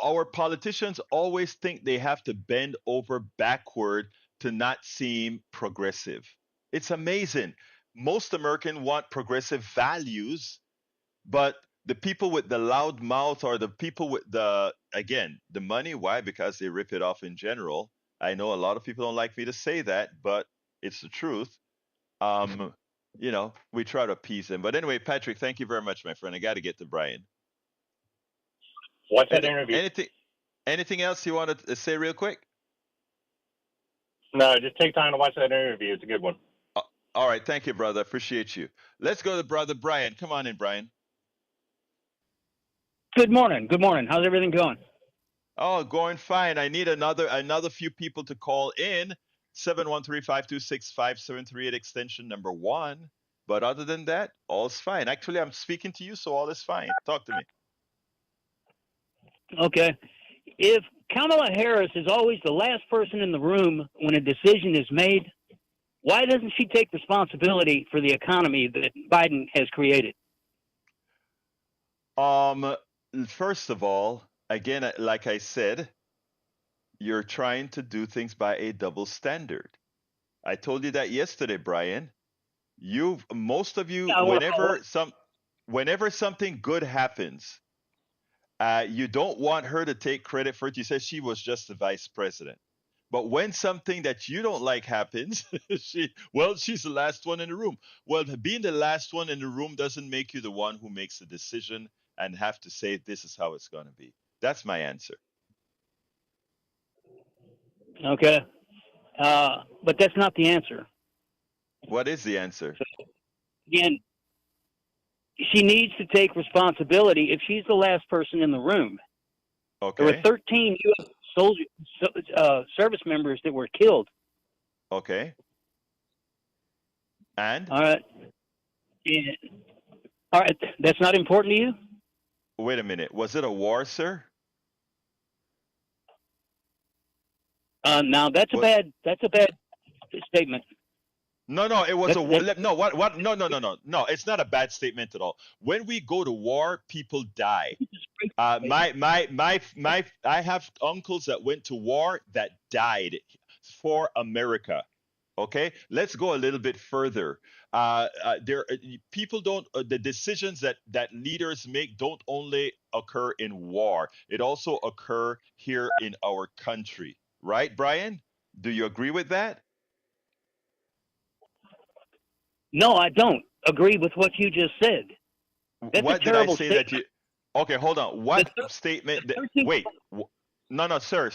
our politicians always think they have to bend over backward to not seem progressive. It's amazing. Most Americans want progressive values, but the people with the loud mouth or the people with the money, why? Because they rip it off in general. I know a lot of people don't like me to say that, but it's the truth. Um, we try to appease them. But anyway, Patrick, thank you very much, my friend. I got to get to Brian. What's that Any, interview? anything else you want to say real quick? No, just take time to watch that interview. It's a good one. All right, thank you, brother. Appreciate you. Let's go to brother Brian. Come on in, Brian. Good morning. Good morning. How's everything going? Oh, going fine. I need another few people to call in. 713-526-5738 extension number 1. But other than that, all's fine. Actually, I'm speaking to you, so all is fine. Talk to me. Okay. If Kamala Harris is always the last person in the room when a decision is made, why doesn't she take responsibility for the economy that Biden has created? Um, First of all, again, like I said, you're trying to do things by a double standard. I told you that yesterday, Brian. Most of you, Yeah, well, whenever something good happens, you don't want her to take credit for it. You said she was just the vice president. But when something that you don't like happens, she's the last one in the room. Well, being the last one in the room doesn't make you the one who makes the decision and have to say this is how it's going to be. That's my answer. okay. But that's not the answer. What is the answer? Again, she needs to take responsibility if she's the last person in the room. There were Okay. 13 U.S. service members that were killed. Okay. And All right. Yeah. All right. That's not important to you? wait a minute, was it a war, sir? Now that's a What? bad statement. No, no, it was That's a war. No, what? No, no, no, no, no. It's not a bad statement at all. When we go to war, people die. I have uncles that went to war that died for America. Okay, let's go a little bit further. There, people don't. The decisions that leaders make don't only occur in war. It also occur here in our country, right, Brian? Do you agree with that? No, I don't agree with what you just said. That's a What did I terrible say that statement. you? Okay, hold on. The What statement? 13th. Wait. No, no, sir.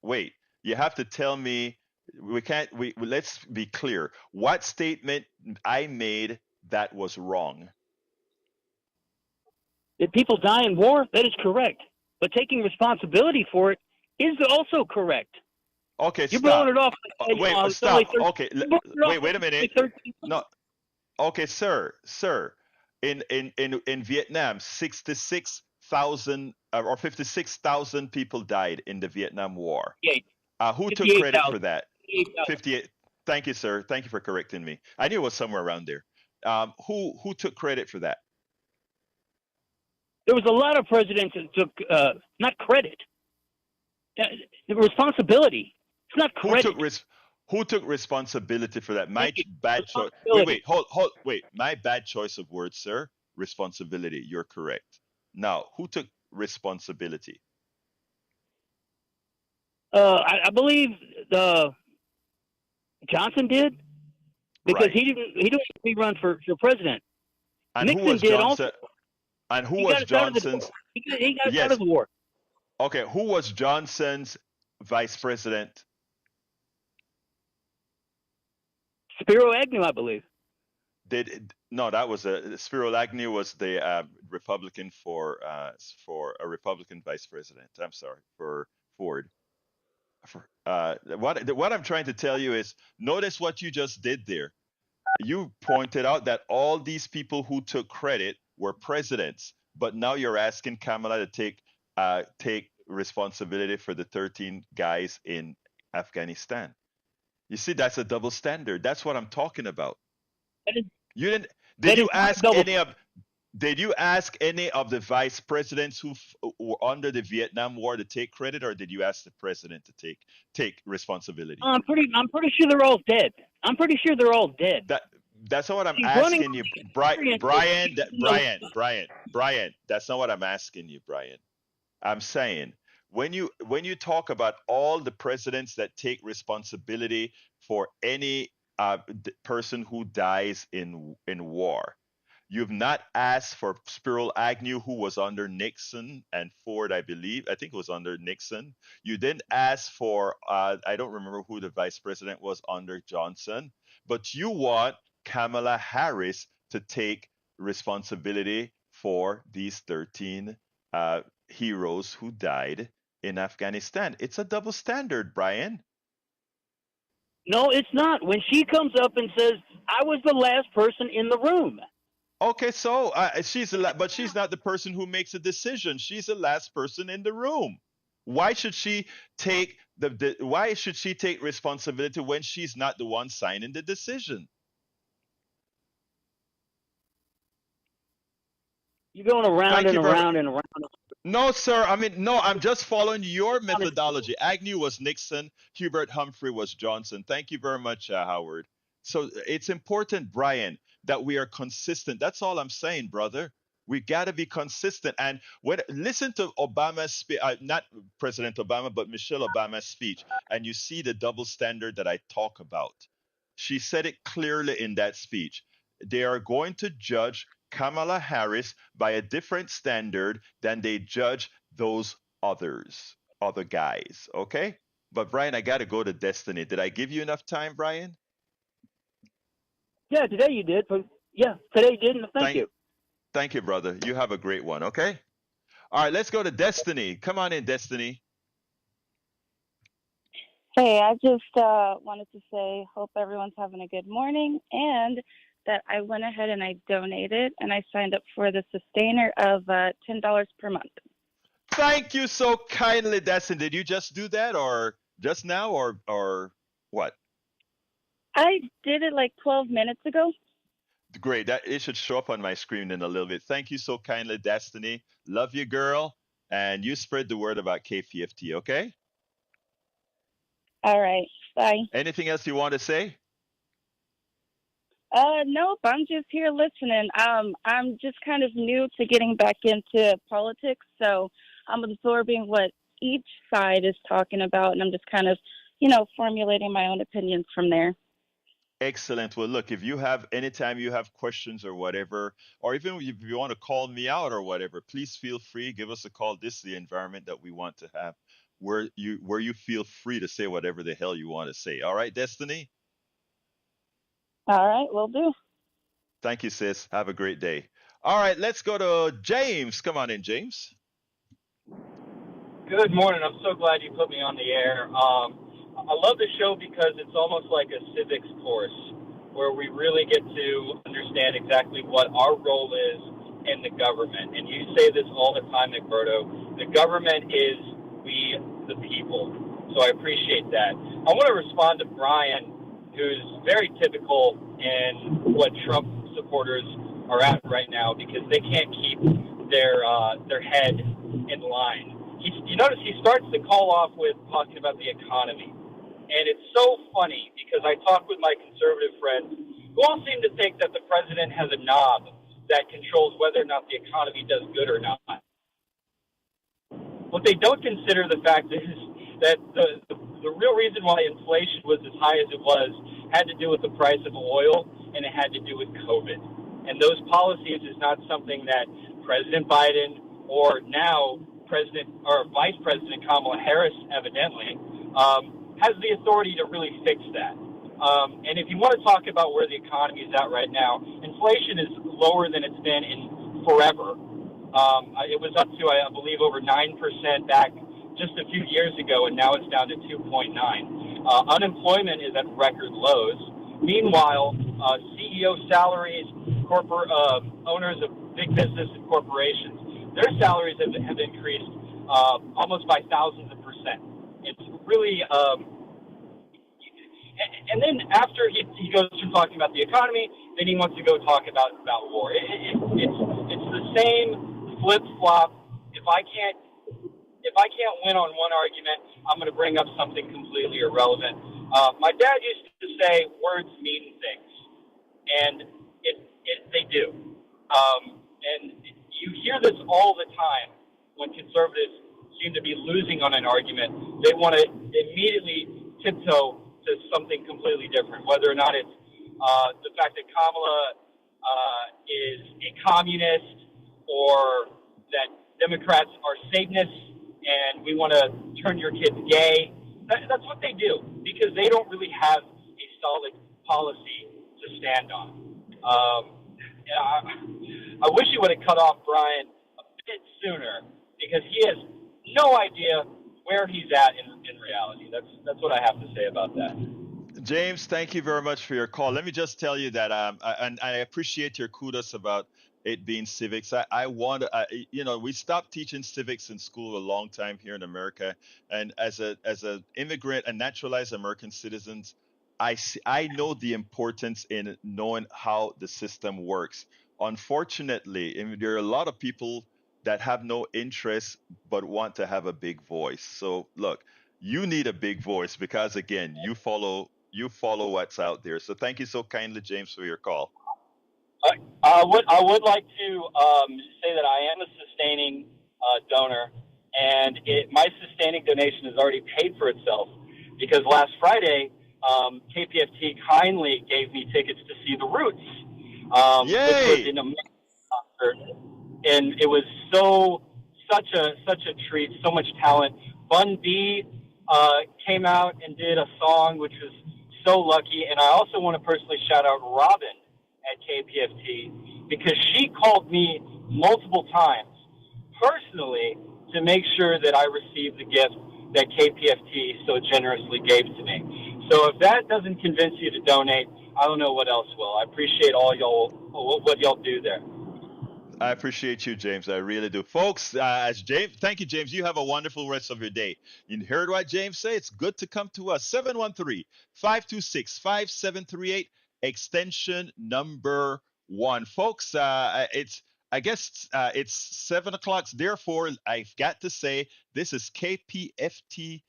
Wait. You have to tell me. We can't. Let's be clear. What statement I made that was wrong? Did people die in war? That is correct. But taking responsibility for it is also correct. Okay, You're blowing stop. it off. Wait, It's only stop. 13. Okay, You're blowing it off. wait a It's only minute. 13. No. Okay, sir. In Vietnam, 66,000 or 56,000 people died in the Vietnam War. 58. Who took credit 58,000. for that? 58,000. 58. Thank you, sir. Thank you for correcting me. I knew it was somewhere around there. Who took credit for that? There was a lot of presidents that took not credit, responsibility. It's not Who credit. who took responsibility for that? My Thank you. bad choice. Responsibility. Wait. My bad choice of words, sir. Responsibility. You're correct. Now, who took responsibility? I believe Johnson did because Right. he didn't run for president. And who Nixon was did Johnson? also. And who He was got us out of the war. Johnson's? He got us out Yes. of the war. Okay. Who was Johnson's vice president? Spiro Agnew, I believe. No, that was Spiro Agnew was the Republican for a Republican vice president. I'm sorry, for Ford. What I'm trying to tell you is notice what you just did there. You pointed out that all these people who took credit were presidents, but now you're asking Kamala to take responsibility for the 13 guys in Afghanistan. You see, that's a double standard. That's what I'm talking about. That is, You didn't. that Did is you not ask double. any of? Did you ask any of the vice presidents who were under the Vietnam War to take credit, or did you ask the president to take responsibility? I'm pretty sure they're all dead. I'm pretty sure they're all dead. That's not what I'm She's running asking you, on Brian. That's not what I'm asking you, Brian. I'm saying when you talk about all the presidents that take responsibility for any person who dies in war, you've not asked for Spiro Agnew, who was under Nixon and Ford, I believe. I think it was under Nixon. You didn't ask for I don't remember who the vice president was under Johnson, but you want Kamala Harris to take responsibility for these 13 heroes who died in Afghanistan. It's a double standard, Brian. No, it's not. When she comes up and says, "I was the last person in the room." Okay, so but she's not the person who makes a decision. She's the last person in the room. Why should she take why should she take responsibility when she's not the one signing the decision? You're going around Thank and you very much. around and around. No, sir. I mean, no, I'm just following your methodology. Agnew was Nixon, Hubert Humphrey was Johnson. Thank you very much, Howard. So it's important, Brian, that we are consistent. That's all I'm saying, brother. We got to be consistent. And listen to Obama's speech, not President Obama, but Michelle Obama's speech, and you see the double standard that I talk about. She said it clearly in that speech. They are going to judge Kamala Harris by a different standard than they judge those other guys. Okay? But Brian, I got to go to Destiny. Did I give you enough time, Brian? Yeah, today you did. But yeah, today you didn't. Thank you. Thank you, brother. You have a great one. Okay? All right, let's go to Destiny. Come on in, Destiny. Hey, I just wanted to say, hope everyone's having a good morning, and that I went ahead and I donated and I signed up for the sustainer of $10 per month. Thank you so kindly, Destin. Did you just do that, or just now, or what? I did it like 12 minutes ago. Great. That it should show up on my screen in a little bit. Thank you so kindly, Destiny. Love you, girl. And you spread the word about KPFT, okay? All right, bye. Anything else you want to say? Nope, I'm just here listening. I'm just kind of new to getting back into politics, so I'm absorbing what each side is talking about, and I'm just kind of, formulating my own opinions from there. Excellent. Well, look, if you have anytime you have questions or whatever, or even if you want to call me out or whatever, please feel free. Give us a call. This is the environment that we want to have, where you feel free to say whatever the hell you want to say. All right, Destiny. All right, will do. Thank you, sis. Have a great day. All right, let's go to James. Come on in, James. Good morning. I'm so glad you put me on the air. I love the show because it's almost like a civics course where we really get to understand exactly what our role is in the government. And you say this all the time, McBurdo. The government is we, the people. So I appreciate that. I want to respond to Brian, who's very typical in what Trump supporters are at right now because they can't keep their head in line. You notice he starts the call off with talking about the economy. And it's so funny because I talk with my conservative friends who all seem to think that the president has a knob that controls whether or not the economy does good or not. What they don't consider the fact is that the real reason why inflation was as high as it was had to do with the price of oil, and it had to do with COVID. And those policies is not something that President Biden or now President or Vice President Kamala Harris evidently has the authority to really fix that. And if you want to talk about where the economy is at right now, inflation is lower than it's been in forever. It was up to, I believe, over 9% back just a few years ago, and now it's down to 2.9. Unemployment is at record lows. Meanwhile, CEO salaries, corporate owners of big business and corporations, their salaries have increased almost by thousands of percent. It's really, and then after he goes from talking about the economy, then he wants to go talk about war. It's the same flip flop. If I can't win on one argument, I'm going to bring up something completely irrelevant. My dad used to say words mean things, and they do. And you hear this all the time when conservatives seem to be losing on an argument. They want to immediately tiptoe to something completely different, whether or not it's the fact that Kamala is a communist or that Democrats are Satanists and we want to turn your kids gay. That's what they do because they don't really have a solid policy to stand on. I wish you would have cut off Brian a bit sooner because he has no idea where he's at in reality. That's what I have to say about that. James, thank you very much for your call. Let me just tell you that, and I appreciate your kudos about it being civics. I want to, we stopped teaching civics in school a long time here in America, and as a immigrant and naturalized American citizens, I know the importance in knowing how the system works. Unfortunately, there are a lot of people that have no interest but want to have a big voice. So look, you need a big voice because again, you follow what's out there. So thank you so kindly, James, for your call. I would like to say that I am a sustaining donor, and my sustaining donation has already paid for itself because last Friday KPFT kindly gave me tickets to see the Roots, which was in a concert, and it was such a treat, so much talent. Bun B came out and did a song, which was so lucky, and I also want to personally shout out Robin at KPFT because she called me multiple times personally to make sure that I received the gift that KPFT so generously gave to me. So if that doesn't convince you to donate, I don't know what else will. I appreciate all y'all, what y'all do there. I appreciate you, James. I really do. Folks, as James, thank you, James. You have a wonderful rest of your day. You heard what James said. It's good to come to us. 713-526-5738, extension number 1. Folks, I guess it's 7 o'clock. Therefore, I've got to say this is KPFT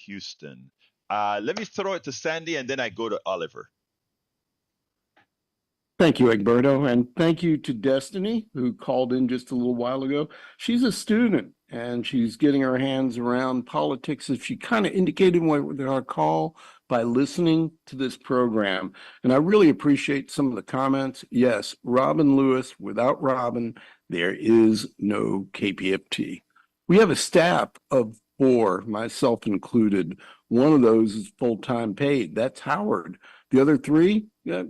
Houston. Let me throw it to Sandy and then I go to Oliver. Thank you, Egberto, and thank you to Destiny, who called in just a little while ago. She's a student, and she's getting her hands around politics, as she kind of indicated with our call, by listening to this program. And I really appreciate some of the comments. Yes, Robin Lewis, without Robin, there is no KPFT. We have a staff of 4, myself included. One of those is full-time paid. That's Howard. The other 3,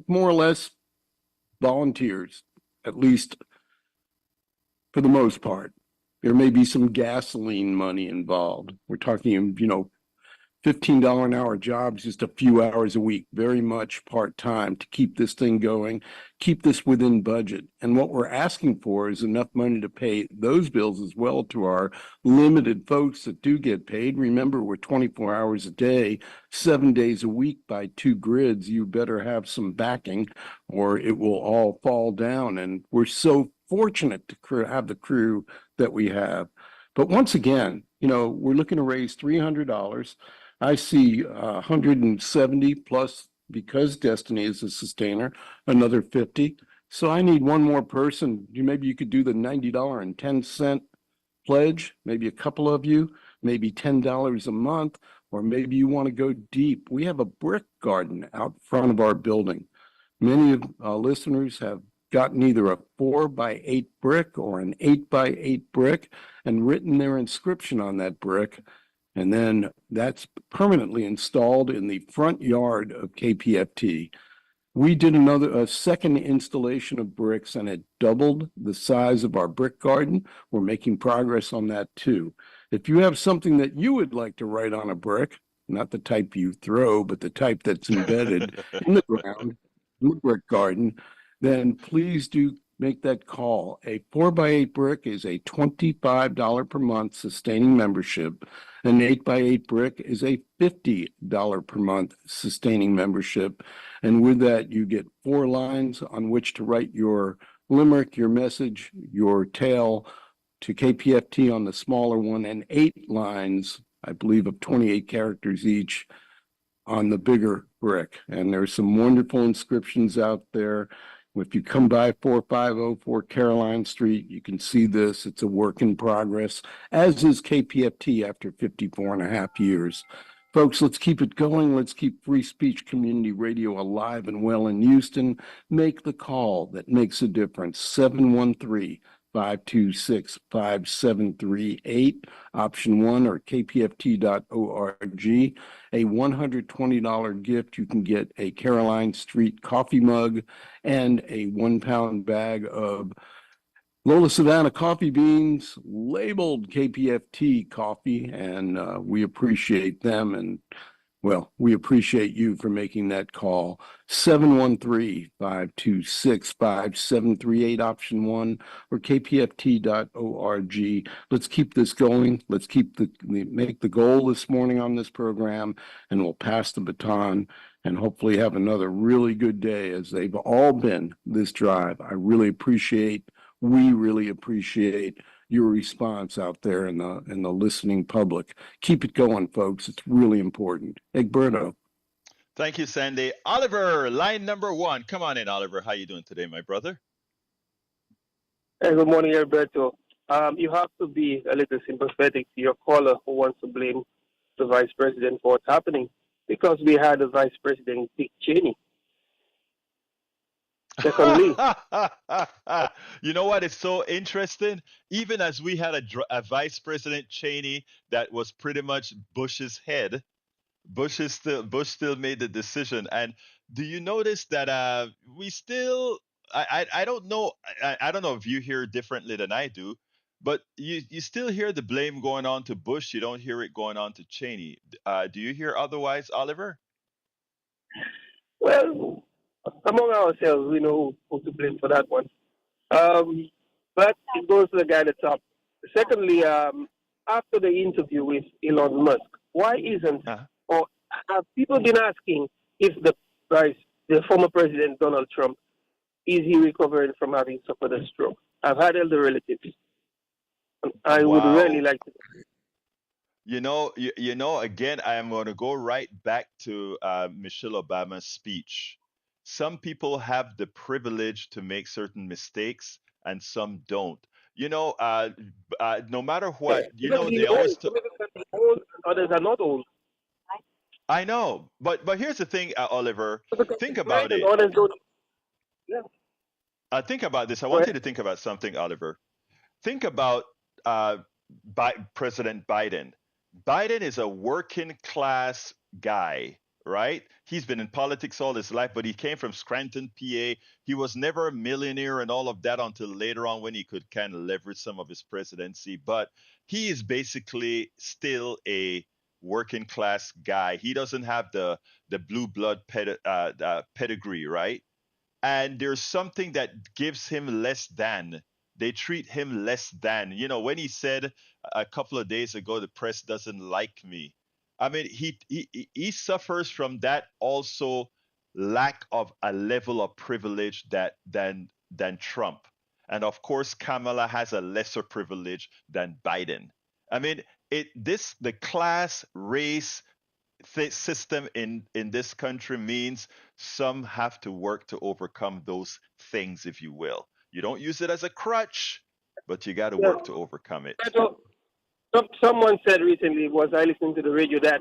more or less, volunteers, at least for the most part. There may be some gasoline money involved. We're talking, $15 an hour jobs, just a few hours a week, very much part-time to keep this thing going, keep this within budget. And what we're asking for is enough money to pay those bills as well to our limited folks that do get paid. Remember, we're 24 hours a day, 7 days a week by 2 grids. You better have some backing or it will all fall down. And we're so fortunate to have the crew that we have. But once again, we're looking to raise $300. I see 170 plus, because Destiny is a sustainer, another 50. So I need one more person. Maybe you could do the $90.10 pledge, maybe a couple of you, maybe $10 a month, or maybe you want to go deep. We have a brick garden out front of our building. Many of our listeners have gotten either a 4x8 brick or an 8x8 brick and written their inscription on that brick. And then that's permanently installed in the front yard of KPFT. We did a second installation of bricks, and it doubled the size of our brick garden. We're making progress on that too. If you have something that you would like to write on a brick, not the type you throw, but the type that's embedded in the ground, in the brick garden, then please do make that call. A 4x8 brick is a $25 per month sustaining membership. An 8x8 brick is a $50 per month sustaining membership. And with that, you get 4 lines on which to write your limerick, your message, your tale to KPFT on the smaller one, and 8 lines, I believe, of 28 characters each on the bigger brick. And there's some wonderful inscriptions out there. If you come by 4504 Caroline Street, you can see this. It's a work in progress, as is KPFT after 54 and a half years. Folks, let's keep it going. Let's keep free speech community radio alive and well in Houston. Make the call that makes a difference. 713-526-5738, option 1, or kpft.org. A $120 gift. You can get a Caroline Street coffee mug and a 1-pound bag of Lola Savannah coffee beans labeled KPFT coffee, and we appreciate them. And well, we appreciate you for making that call. 713-526-5738, option 1, or kpft.org. Let's keep this going. Let's make the goal this morning on this program, and we'll pass the baton and hopefully have another really good day, as they've all been this drive. We really appreciate your response out there in the listening public. Keep it going, folks. It's really important. Egberto. Thank you, Sandy. Oliver, line number 1. Come on in, Oliver. How you doing today, my brother? Hey, good morning, Alberto. You have to be a little sympathetic to your caller who wants to blame the vice president for what's happening, because we had a vice president, Dick Cheney. You know what? It's so interesting. Even as we had a vice president Cheney that was pretty much Bush's head, Bush still made the decision. And do you notice that we still? I don't know. I don't know if you hear differently than I do. But you still hear the blame going on to Bush. You don't hear it going on to Cheney. Do you hear otherwise, Oliver? Well, among ourselves, we know who to blame for that one. Um, but it goes to the guy at the top. Secondly, after the interview with Elon Musk, why isn't, Uh, or have people been asking if vice, the former president Donald Trump, is he recovering from having suffered a stroke? I've had elder relatives. I would really wow. like to. Again, I am going to go right back to Michelle Obama's speech. Some people have the privilege to make certain mistakes, and some don't. No matter what, Because he's they old. always. Some people can be old, and others are not old. I know, but here's the thing, Oliver. Because Think he's right about and it. others don't. Yeah. Think about this. I Go want you ahead. to think about something, Oliver. Think about uh, President Biden. Biden is a working class guy, right? He's been in politics all his life, but he came from Scranton, PA. He was never a millionaire and all of that until later on when he could kind of leverage some of his presidency. But he is basically still a working class guy. He doesn't have the blue blood pedigree, right? And there's something that gives him less than. They treat him less than. When he said a couple of days ago, the press doesn't like me. I mean, he suffers from that also lack of a level of privilege than Trump. And of course, Kamala has a lesser privilege than Biden. I mean, the class race system in this country means some have to work to overcome those things, if you will. You don't use it as a crutch, but you got to Yeah. work to overcome it. So, someone said recently, was I listening to the radio, that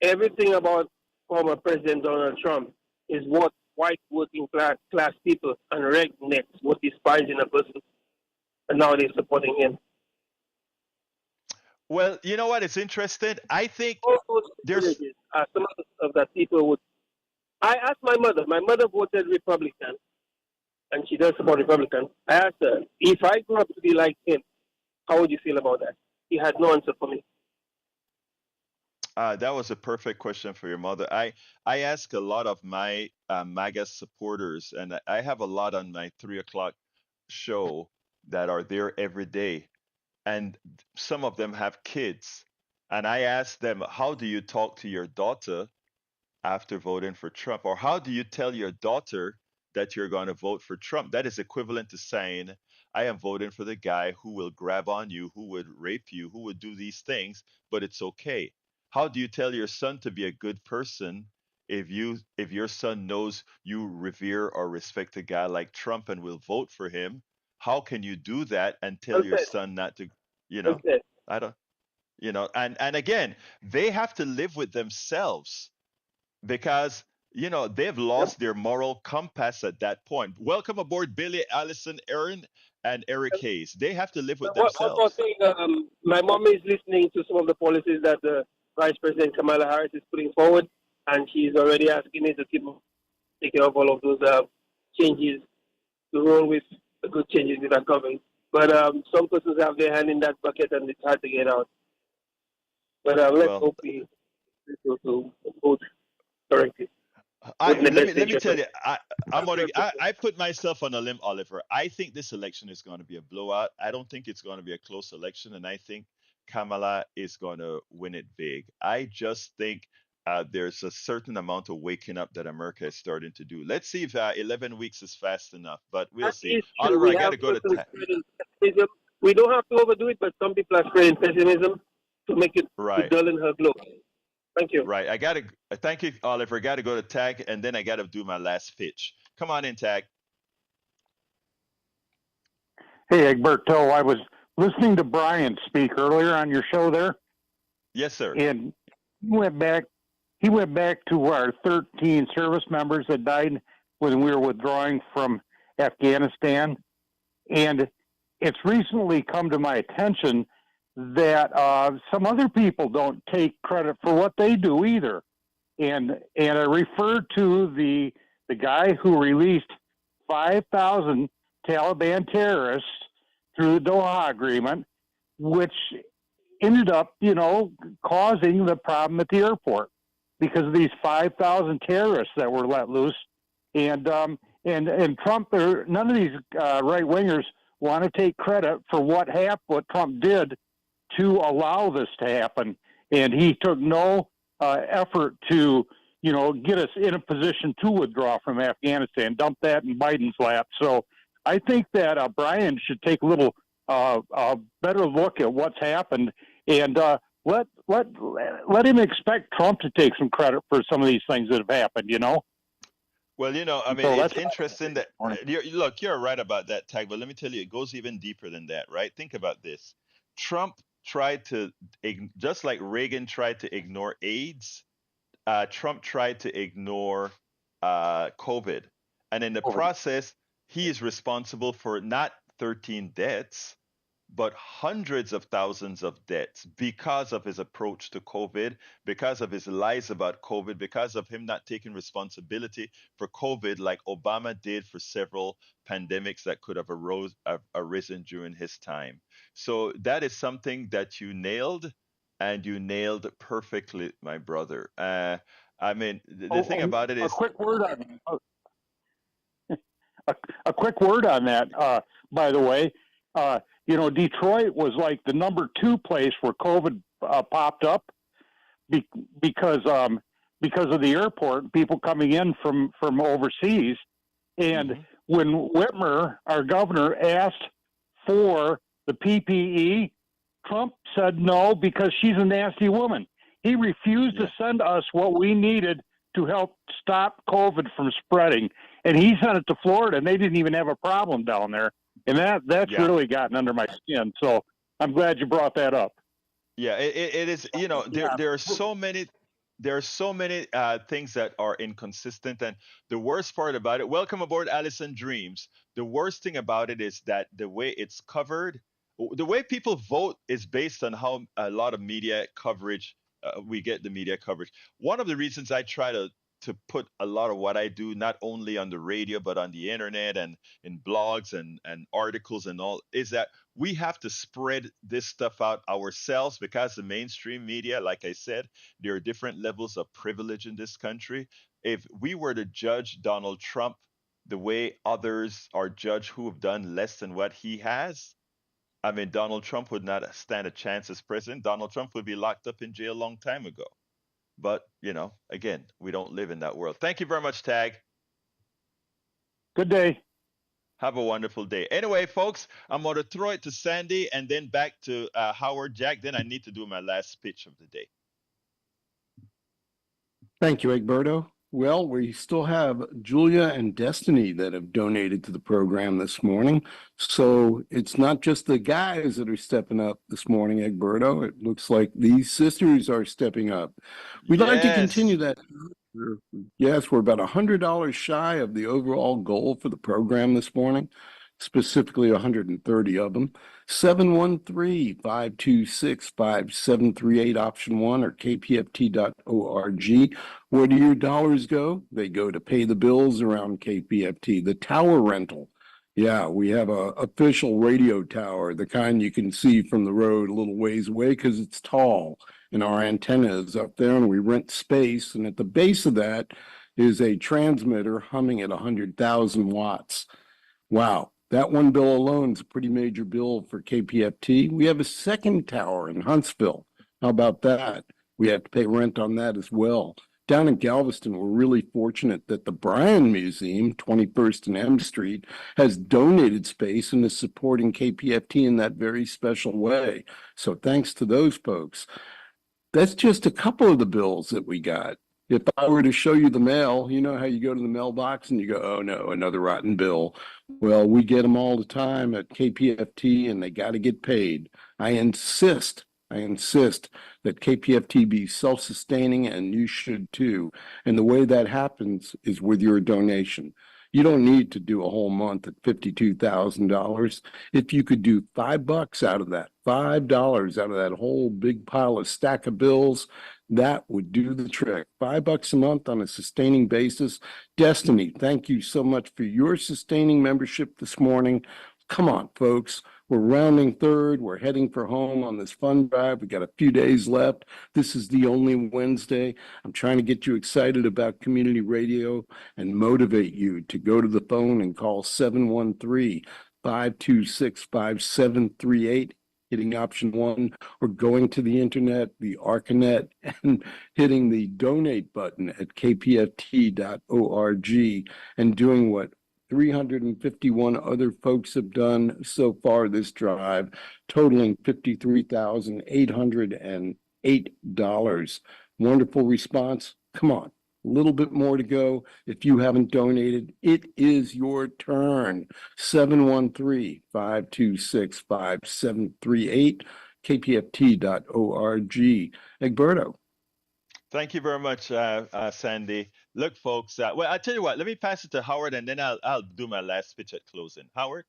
everything about former President Donald Trump is what white working class people and rednecks were despising a person, and now they're supporting him. Well, you know what? It's interesting. I think All those there's. privileges are some of the stuff that people would. I asked my mother. My mother voted Republican, and she does support Republican. I asked her, if I grew up to be like him, how would you feel about that? She had no answer for me. That was a perfect question for your mother. I ask a lot of my MAGA supporters, and I have a lot on my 3 o'clock show that are there every day. And some of them have kids. And I ask them, how do you talk to your daughter after voting for Trump? Or how do you tell your daughter that you're going to vote for Trump? That is equivalent to saying, I am voting for the guy who will grab on you, who would rape you, who would do these things, but it's okay. How do you tell your son to be a good person if your son knows you revere or respect a guy like Trump and will vote for him? How can you do that and tell your Okay. son not to, you know, Okay. I don't, and again, they have to live with themselves because they've Yep. lost their moral compass at that point. Welcome aboard, Billy, Allison, Aaron, and Eric Hayes. They have to live with What about themselves. saying, my mom is listening to some of the policies that the Vice President Kamala Harris is putting forward, and she's already asking me to keep taking off all of those changes to roll with the good changes that are coming. But some persons have their hand in that bucket, and it's hard to get out. But let's Well, hope we to vote correctly. I Vote in the let me best let me interest tell of you, I put myself on a limb, Oliver. I think this election is going to be a blowout. I don't think it's going to be a close election, and I think Kamala is going to win it big. I just think there's a certain amount of waking up that America is starting to do. Let's see if 11 weeks is fast enough, but we'll that see. is true. Oliver, We I got have to go to. persons spreading pessimism. We don't have to overdo it, but some people are spreading pessimism to make it to Right. dull in her glow. Thank you. Right. Thank you, Oliver. I gotta go to Tag and then I gotta do my last pitch. Come on in, Tag. Hey, Egberto, I was listening to Brian speak earlier on your show there, Yes, sir. and he went back. He went back to our 13 service members that died when we were withdrawing from Afghanistan, and it's recently come to my attention that some other people don't take credit for what they do either, and I refer to the guy who released 5,000 Taliban terrorists through the Doha Agreement, which ended up, causing the problem at the airport because of these 5,000 terrorists that were let loose. And Trump, none of these right wingers want to take credit for what Trump did to allow this to happen. And he took no effort to, get us in a position to withdraw from Afghanistan, dump that in Biden's lap. So I think that Brian should take a little better look at what's happened and let him expect Trump to take some credit for some of these things that have happened, Well, I mean, So it's interesting that you're right about that, Tag, but let me tell you, it goes even deeper than that, right? Think about this. Trump tried to, just like Reagan tried to ignore AIDS, Trump tried to ignore COVID. And in the process, he is responsible for not 13 deaths, but hundreds of thousands of deaths because of his approach to COVID, because of his lies about COVID, because of him not taking responsibility for COVID like Obama did for several pandemics that could have arisen during his time. So that is something that you nailed, and you nailed perfectly, my brother. I mean, the thing about it is, a quick word on that, by the way. Detroit was like the number 2 place where COVID popped up because of the airport, people coming in from overseas. And when Whitmer, our governor, asked for the PPE, Trump said no because she's a nasty woman. He refused to send us what we needed to help stop COVID from spreading. And he sent it to Florida, and they didn't even have a problem down there. And that's really gotten under my skin. So I'm glad you brought that up. Yeah, it is. There are so many. There are so many things that are inconsistent, and the worst part about it. Welcome aboard, Allison Dreams. The worst thing about it is that the way it's covered, the way people vote, is based on how a lot of media coverage we get the media coverage. One of the reasons I try to put a lot of what I do, not only on the radio, but on the internet and in blogs and articles and all, is that we have to spread this stuff out ourselves, because the mainstream media, like I said, there are different levels of privilege in this country. If we were to judge Donald Trump the way others are judged who have done less than what he has, I mean, Donald Trump would not stand a chance as president. Donald Trump would be locked up in jail a long time ago. But, again, we don't live in that world. Thank you very much, Tag. Good day. Have a wonderful day. Anyway, folks, I'm going to throw it to Sandy and then back to Howard Jack. Then I need to do my last pitch of the day. Thank you, Egberto. Well, we still have Julia and Destiny that have donated to the program this morning. So it's not just the guys that are stepping up this morning, Egberto. It looks like these sisters are stepping up. We'd like to continue that. Yes, we're about $100 shy of the overall goal for the program this morning, specifically 130 of them. 713-526-5738, option 1, or kpft.org. Where do your dollars go? They go to pay the bills around KPFT. The tower rental. Yeah, we have a official radio tower, the kind you can see from the road a little ways away because it's tall, and our antenna is up there, and we rent space. And at the base of that is a transmitter humming at 100,000 watts. Wow. That one bill alone is a pretty major bill for KPFT. We have a second tower in Huntsville. How about that? We have to pay rent on that as well. Down in Galveston, we're really fortunate that the Bryan Museum, 21st and M Street, has donated space and is supporting KPFT in that very special way. So thanks to those folks. That's just a couple of the bills that we got. If I were to show you the mail, you know how you go to the mailbox and you go, oh no, another rotten bill. Well, we get them all the time at KPFT, and they got to get paid. I insist that KPFT be self-sustaining, and you should too. And the way that happens is with your donation. You don't need to do a whole month at $52,000. If you could do $5 out of that, $5 out of that whole big pile of stack of bills, that would do the trick. $5 a month on a sustaining basis. Destiny, thank you so much for your sustaining membership this morning. Come on, folks. We're rounding third. We're heading for home on this fund drive. We got a few days left. This is the only Wednesday. I'm trying to get you excited about community radio and motivate you to go to the phone and call 713-526-5738, hitting option 1, or going to the internet, the Arcanet, and hitting the donate button at kpft.org and doing what 351 other folks have done so far this drive, totaling $53,808. Wonderful response. Come on, a little bit more to go. If you haven't donated, it is your turn. 713-526-5738, kpft.org. Egberto. Thank you very much, Sandy. Look, folks. Well, I tell you what. Let me pass it to Howard, and then I'll do my last pitch at closing. Howard.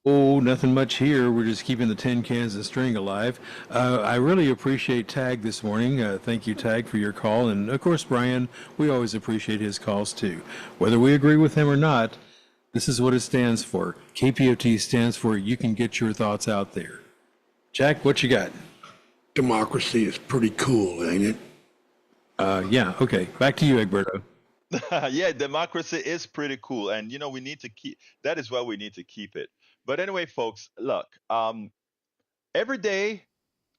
Oh, nothing much here. We're just keeping the tin cans of string alive. I really appreciate Tag this morning. Thank you, Tag, for your call. And, of course, Brian, we always appreciate his calls, too. Whether we agree with him or not, this is what it stands for. KPOT stands for You Can Get Your Thoughts Out There. Jack, what you got? Democracy is pretty cool, ain't it? Yeah, okay. Back to you, Egberto. Yeah, democracy is pretty cool, and we need to keep. That is why we need to keep it. But anyway, folks, look. Every day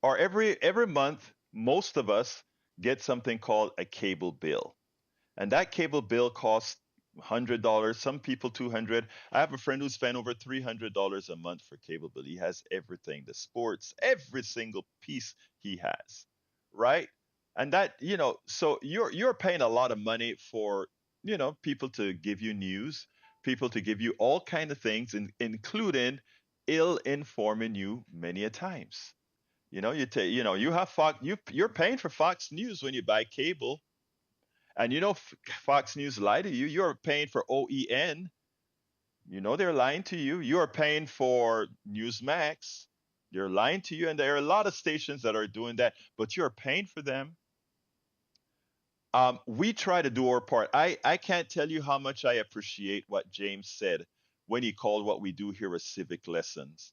or every month, most of us get something called a cable bill, and that cable bill costs $100. Some people $200. I have a friend who spent over $300 a month for cable bill. He has everything, the sports, every single piece he has, right? And that, so you're paying a lot of money for, people to give you news, people to give you all kind of things, including ill-informing you many a times. You have Fox, you're paying for Fox News when you buy cable, and Fox News lie to you. You're paying for OEN. They're lying to you. You are paying for Newsmax. They're lying to you, and there are a lot of stations that are doing that, but you're paying for them. We try to do our part. I can't tell you how much I appreciate what James said when he called what we do here as civic lessons,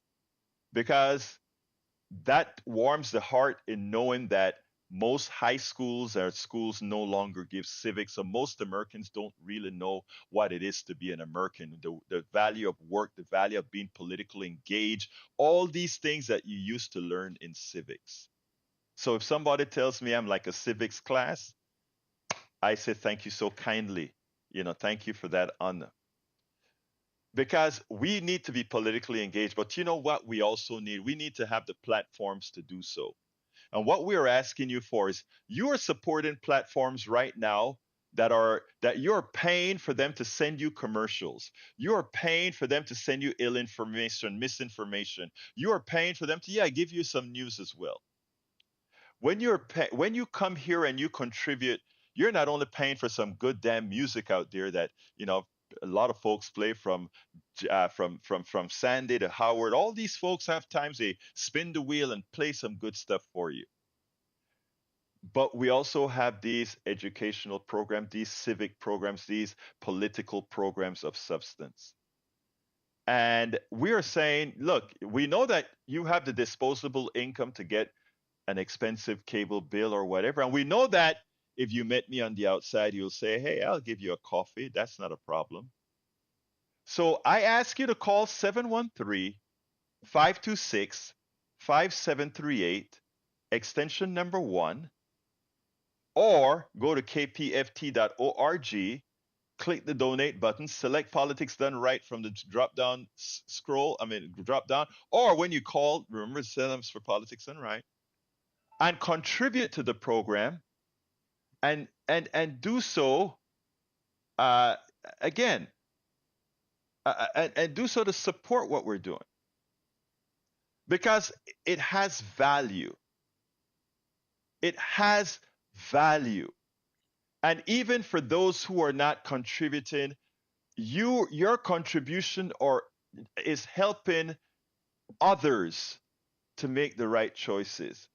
because that warms the heart in knowing that most high schools or schools no longer give civics. So most Americans don't really know what it is to be an American, the value of work, the value of being politically engaged, all these things that you used to learn in civics. So if somebody tells me I'm like a civics class, I say thank you so kindly. Thank you for that honor. Because we need to be politically engaged, but you know what we also need? We need to have the platforms to do so. And what we are asking you for is you are supporting platforms right now that you're paying for them to send you commercials. You're paying for them to send you ill information, misinformation. You are paying for them to give you some news as well. When you come here and you contribute, you're not only paying for some good damn music out there that a lot of folks play from Sandy to Howard. All these folks have times they spin the wheel and play some good stuff for you. But we also have these educational programs, these civic programs, these political programs of substance. And we are saying, look, we know that you have the disposable income to get an expensive cable bill or whatever. And we know that if you met me on the outside, you'll say, hey, I'll give you a coffee. That's not a problem. So I ask you to call 713-526-5738, extension number 1, or go to kpft.org, click the donate button, select politics done right from the drop down, or when you call, remember to set up for politics done right, and contribute to the program, and do so again, and do so to support what we're doing, because it has value. It has value. And even for those who are not contributing, your contribution is helping others to make the right choices.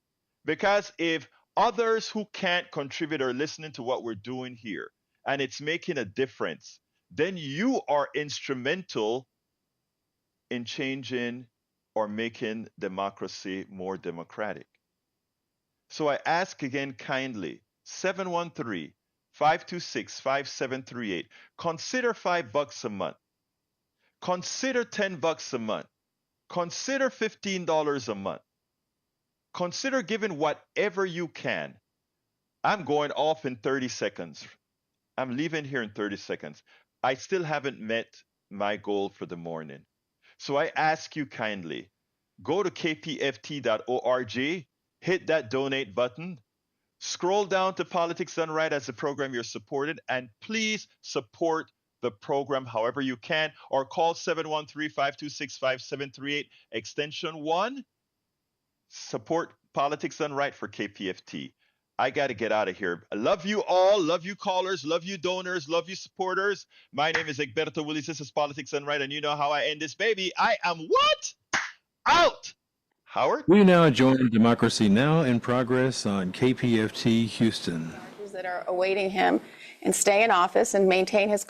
Because if others who can't contribute are listening to what we're doing here and it's making a difference, then you are instrumental in changing or making democracy more democratic. So I ask again kindly, 713-526-5738. Consider $5 a month. Consider $10 a month. Consider $15 a month. Consider giving whatever you can. I'm going off in 30 seconds. I'm leaving here in 30 seconds. I still haven't met my goal for the morning. So I ask you kindly, go to kpft.org, hit that donate button, scroll down to Politics Done Right as the program you're supported, and please support the program however you can, or call 713-526-5738, extension 1. Support Politics Done Right for KPFT. I got to get out of here. I love you all. Love you callers. Love you donors. Love you supporters. My name is Egberto Willis. This is Politics Done Right, and you know how I end this baby. I am what? Out. Howard? We now join Democracy Now! In progress on KPFT Houston. That are awaiting him and stay in office and maintain his